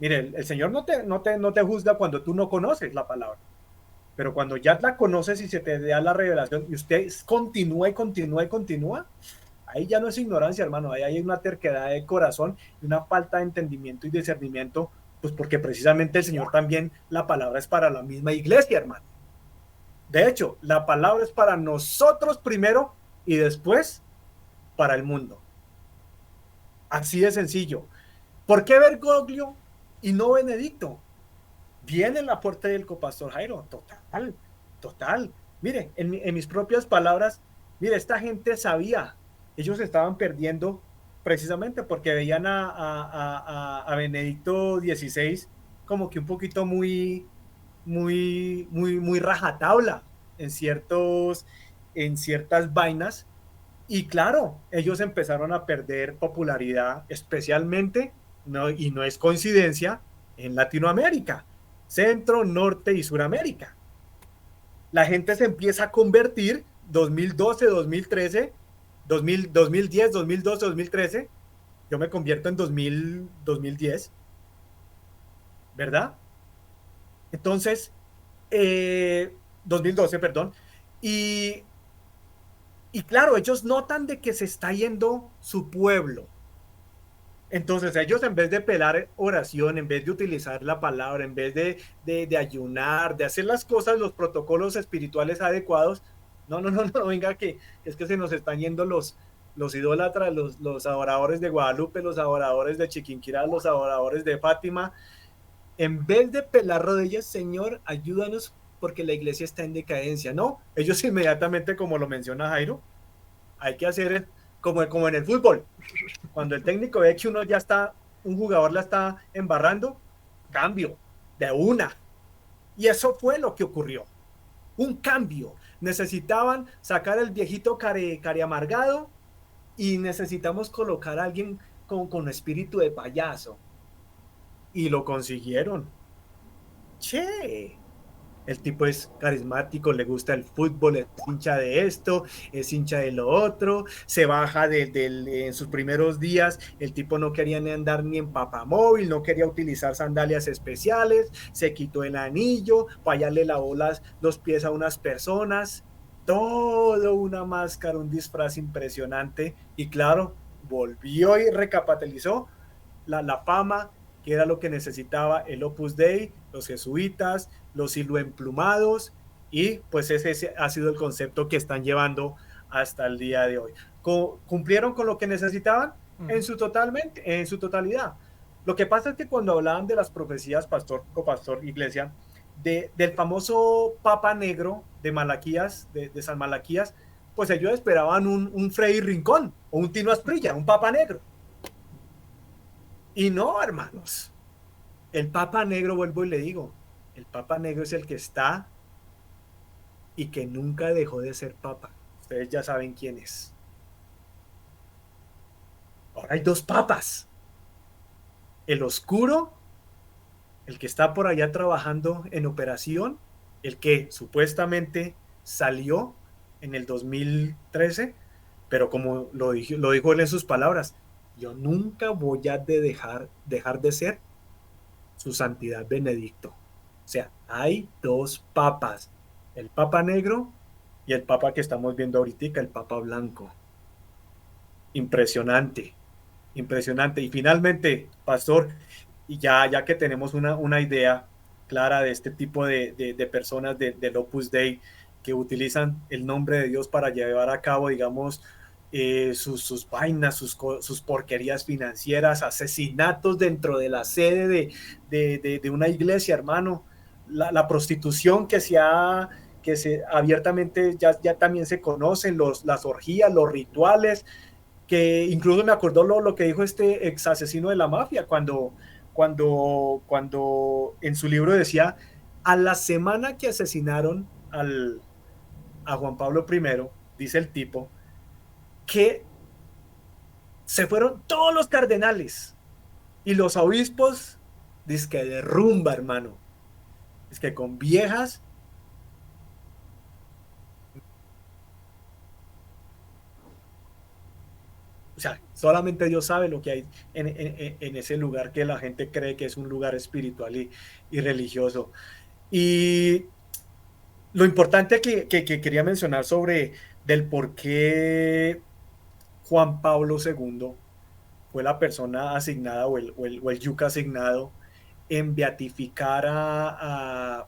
Mire, el Señor no te juzga cuando tú no conoces la palabra. Pero cuando ya la conoces y se te da la revelación y usted continúa, ahí ya no es ignorancia, hermano, ahí hay una terquedad de corazón y una falta de entendimiento y discernimiento, pues porque precisamente el Señor también, la palabra es para la misma iglesia, hermano. De hecho, la palabra es para nosotros primero y después para el mundo. Así de sencillo. ¿Por qué Bergoglio y no Benedicto? Viene en la puerta del copastor Jairo, total. Mire, en mis propias palabras, mire, esta gente sabía, ellos estaban perdiendo precisamente porque veían a Benedicto XVI como que un poquito muy rajatabla en ciertas vainas, y claro, ellos empezaron a perder popularidad, especialmente, y no es coincidencia, en Latinoamérica. Centro, Norte y Suramérica. La gente se empieza a convertir 2012, 2013, 2010, 2012, 2013. yo me convierto en 2010, ¿verdad? Entonces, 2012, perdón, y, y claro, ellos notan de que se está yendo su pueblo. Entonces ellos en vez de pelar oración, en vez de utilizar la palabra, en vez de ayunar, de hacer las cosas, los protocolos espirituales adecuados, no, venga que es que se nos están yendo los idólatras, los adoradores de Guadalupe, los adoradores de Chiquinquirá, los adoradores de Fátima. En vez de pelar rodillas, Señor, ayúdanos porque la iglesia está en decadencia. No, ellos inmediatamente, como lo menciona Jairo, hay que hacer como en el fútbol. Cuando el técnico ve que uno ya está, un jugador la está embarrando, cambio de una. Y eso fue lo que ocurrió. Un cambio. Necesitaban sacar el viejito care amargado y necesitamos colocar a alguien con espíritu de payaso. Y lo consiguieron. Che, el tipo es carismático, le gusta el fútbol, es hincha de esto, es hincha de lo otro, se baja en sus primeros días, el tipo no quería ni andar ni en papamóvil, no quería utilizar sandalias especiales, se quitó el anillo, para allá le lavó los pies a unas personas, todo una máscara, un disfraz impresionante, y claro, volvió y recapitalizó la fama, que era lo que necesitaba el Opus Dei, los jesuitas, los hiloemplumados, y pues ese ha sido el concepto que están llevando hasta el día de hoy. ¿Cumplieron con lo que necesitaban? En su totalidad. Lo que pasa es que cuando hablaban de las profecías, copastor, iglesia, del famoso Papa Negro de Malaquías, de San Malaquías, pues ellos esperaban un Freddy Rincón o un Tino Asprilla, un Papa Negro. Y no, hermanos, el Papa Negro, vuelvo y le digo, el Papa Negro es el que está y que nunca dejó de ser Papa. Ustedes ya saben quién es. Ahora hay dos papas. El oscuro, el que está por allá trabajando en operación, el que supuestamente salió en el 2013, pero como lo dijo él en sus palabras, yo nunca voy a dejar de ser su santidad Benedicto. O sea, hay dos papas, el Papa Negro y el Papa que estamos viendo ahorita, el Papa Blanco. Impresionante, impresionante. Y finalmente, pastor, y ya que tenemos una idea clara de este tipo de personas del Opus Dei que utilizan el nombre de Dios para llevar a cabo, digamos, sus vainas, sus porquerías financieras, asesinatos dentro de la sede de una iglesia, hermano, la prostitución que se abiertamente ya también se conocen, las orgías, los rituales, que incluso me acordó lo que dijo este ex asesino de la mafia cuando en su libro decía, a la semana que asesinaron a Juan Pablo I, dice el tipo, que se fueron todos los cardenales y los obispos, dice que de rumba, hermano, es que con viejas. O sea, solamente Dios sabe lo que hay en ese lugar que la gente cree que es un lugar espiritual y religioso. Y lo importante que quería mencionar sobre del por qué Juan Pablo II fue la persona asignada o el yuca asignado en beatificar a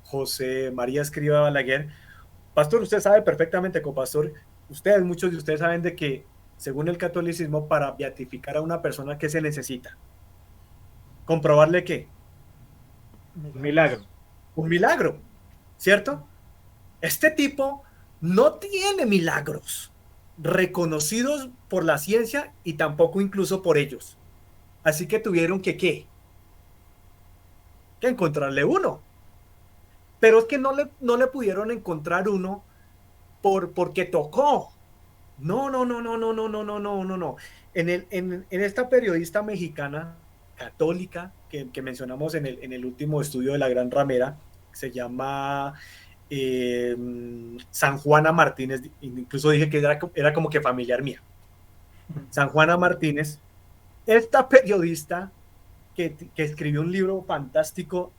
José María Escrivá Balaguer. Pastor, usted sabe perfectamente, copastor, muchos de ustedes saben de que según el catolicismo, para beatificar a una persona, ¿qué se necesita? ¿Comprobarle qué? Un milagro. Un milagro, ¿cierto? Este tipo no tiene milagros reconocidos por la ciencia y tampoco incluso por ellos. Así que tuvieron que encontrarle uno. Pero es que no le pudieron encontrar uno porque tocó. No. En esta periodista mexicana católica que mencionamos en el último estudio de la Gran Ramera, se llama San Juana Martínez, incluso dije que era como que familiar mía. San Juana Martínez esta periodista que escribió un libro fantástico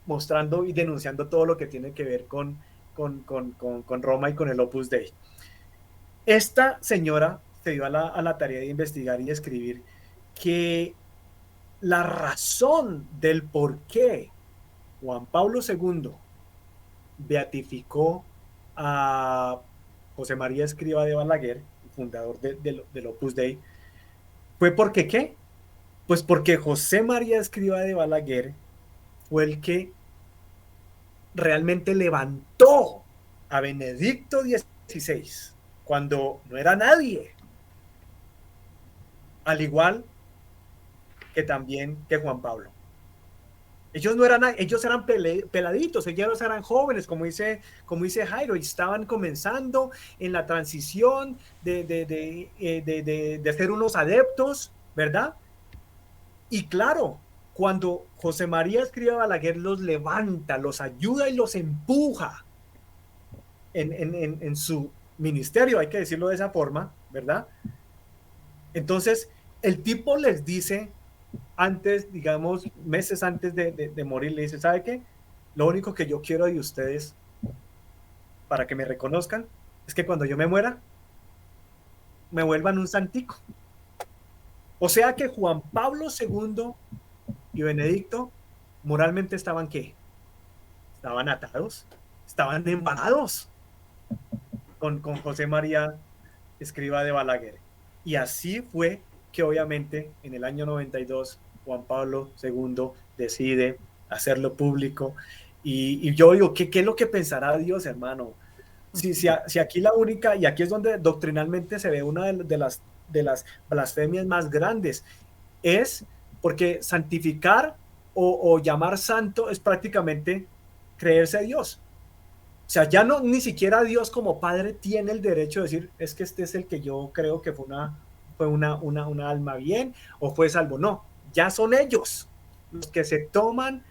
mostrando y denunciando todo lo que tiene que ver con Roma y con el Opus Dei. Esta señora se dio a la tarea de investigar y escribir que la razón del por qué Juan Pablo II beatificó a José María Escrivá de Balaguer, fundador del Opus Dei, fue porque ¿qué? Pues porque José María Escrivá de Balaguer fue el que realmente levantó a Benedicto XVI cuando no era nadie, al igual que también que Juan Pablo. Ellos no eran, ellos eran peladitos, ellos eran jóvenes, como dice Jairo, y estaban comenzando en la transición de ser unos adeptos, ¿verdad? Y claro, cuando José María Escrivá Balaguer los levanta, los ayuda y los empuja en su ministerio, hay que decirlo de esa forma, ¿verdad? Entonces, el tipo les dice, antes, digamos, meses antes de morir, le dice, ¿sabe qué? Lo único que yo quiero de ustedes para que me reconozcan es que cuando yo me muera, me vuelvan un santico. O sea que Juan Pablo II y Benedicto moralmente estaban ¿qué? Estaban atados, estaban embalados con José María Escrivá de Balaguer. Y así fue que obviamente en el año 92 Juan Pablo II decide hacerlo público. Y yo digo, ¿qué es lo que pensará Dios, hermano? Si aquí la única, y aquí es donde doctrinalmente se ve una de las blasfemias más grandes, es porque santificar o llamar santo es prácticamente creerse Dios. O sea, ya no, ni siquiera Dios como Padre tiene el derecho de decir, es que este es el que yo creo que fue una alma bien o fue salvo. No, ya son ellos los que se toman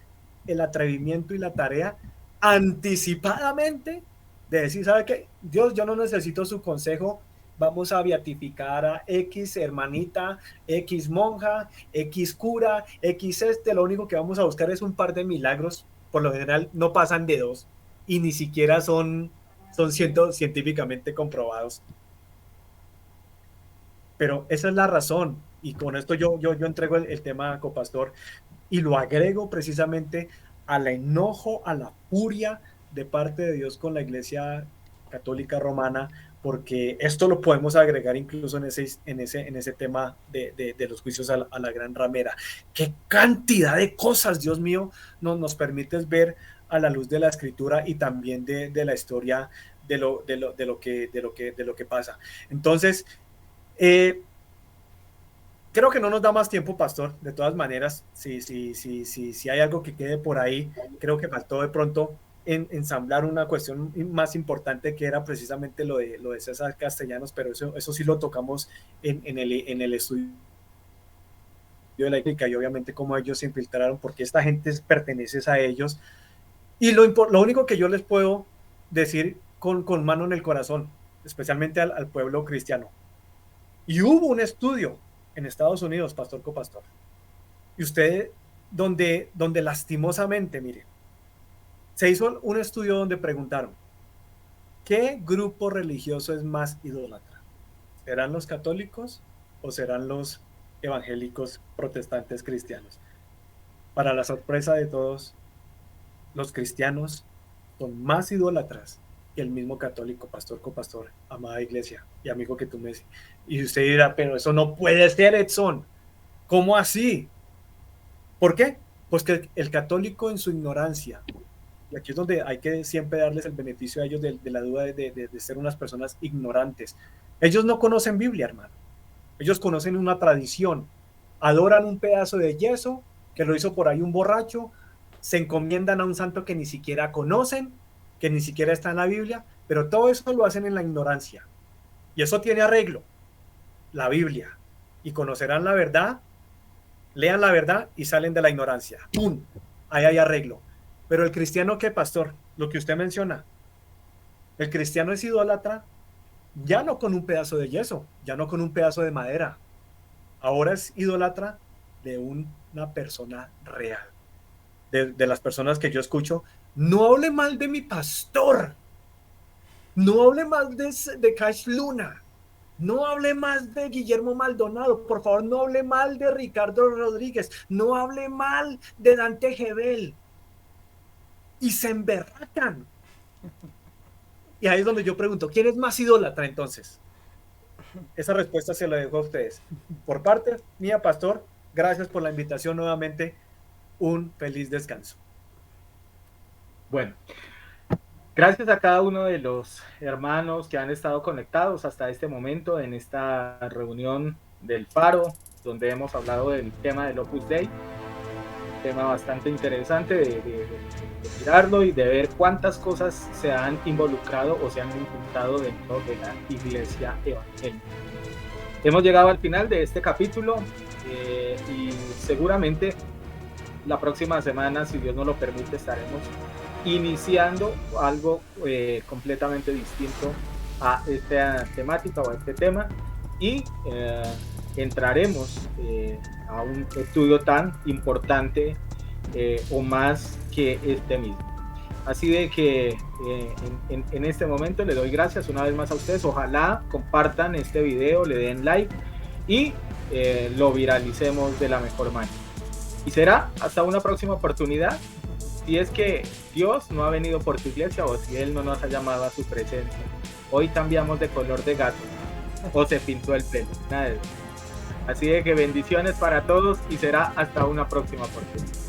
el atrevimiento y la tarea anticipadamente de decir, ¿sabe qué? Dios, yo no necesito su consejo, vamos a beatificar a X hermanita, X monja, X cura, X lo único que vamos a buscar es un par de milagros, por lo general no pasan de 2 y ni siquiera son científicamente comprobados. Pero esa es la razón, y con esto yo entrego el tema, copastor, y lo agrego precisamente al enojo, a la furia de parte de Dios con la Iglesia Católica Romana, porque esto lo podemos agregar incluso en ese tema de los juicios a la gran ramera. Qué cantidad de cosas, Dios mío, nos permites ver a la luz de la Escritura y también de la historia de lo que pasa. Entonces, creo que no nos da más tiempo, pastor. De todas maneras, si hay algo que quede por ahí, creo que faltó de pronto ensamblar una cuestión más importante, que era precisamente lo de César Castellanos, pero eso sí lo tocamos en el estudio de la ética, y obviamente cómo ellos se infiltraron, porque esta gente pertenece a ellos. Y lo único que yo les puedo decir con mano en el corazón, especialmente al pueblo cristiano, y hubo un estudio en Estados Unidos, pastor copastor, y usted, donde lastimosamente, mire, se hizo un estudio donde preguntaron, ¿qué grupo religioso es más idólatra? ¿Serán los católicos o serán los evangélicos protestantes cristianos? Para la sorpresa de todos, los cristianos son más idólatras que el mismo católico, pastor copastor, amada iglesia y amigo que tú me dices. Y usted dirá, pero eso no puede ser, Edson. ¿Cómo así? ¿Por qué? Pues que el católico en su ignorancia, y aquí es donde hay que siempre darles el beneficio a ellos de la duda de ser unas personas ignorantes. Ellos no conocen Biblia, hermano. Ellos conocen una tradición. Adoran un pedazo de yeso que lo hizo por ahí un borracho, se encomiendan a un santo que ni siquiera conocen, que ni siquiera está en la Biblia, pero todo eso lo hacen en la ignorancia. Y eso tiene arreglo, la Biblia. Y conocerán la verdad, lean la verdad y salen de la ignorancia. ¡Pum! Ahí hay arreglo. Pero el cristiano, ¿qué, pastor? Lo que usted menciona. El cristiano es idólatra ya no con un pedazo de yeso, ya no con un pedazo de madera. ahora es idólatra de una persona real. De las personas que yo escucho, no hable mal de mi pastor, no hable mal de Cash Luna, no hable mal de Guillermo Maldonado, por favor, no hable mal de Ricardo Rodríguez, no hable mal de Dante Gebel. Y se emberracan. Y ahí es donde yo pregunto, ¿quién es más idólatra entonces? Esa respuesta se la dejo a ustedes. Por parte mía, pastor, gracias por la invitación nuevamente. Un feliz descanso. Bueno, gracias a cada uno de los hermanos que han estado conectados hasta este momento en esta reunión del Faro, donde hemos hablado del tema del Opus Dei, un tema bastante interesante de mirarlo y de ver cuántas cosas se han involucrado o se han injuntado dentro de la iglesia evangélica. Hemos llegado al final de este capítulo y seguramente la próxima semana, si Dios nos lo permite, estaremos iniciando algo completamente distinto a esta temática o a este tema y entraremos a un estudio tan importante o más que este mismo. Así de que en este momento le doy gracias una vez más a ustedes. Ojalá compartan este video, le den like y lo viralicemos de la mejor manera. Y será hasta una próxima oportunidad, si es que Dios no ha venido por tu iglesia o si Él no nos ha llamado a su presencia. Hoy cambiamos de color de gato o se pintó el pelo. Nada de eso. Así de que bendiciones para todos y será hasta una próxima oportunidad.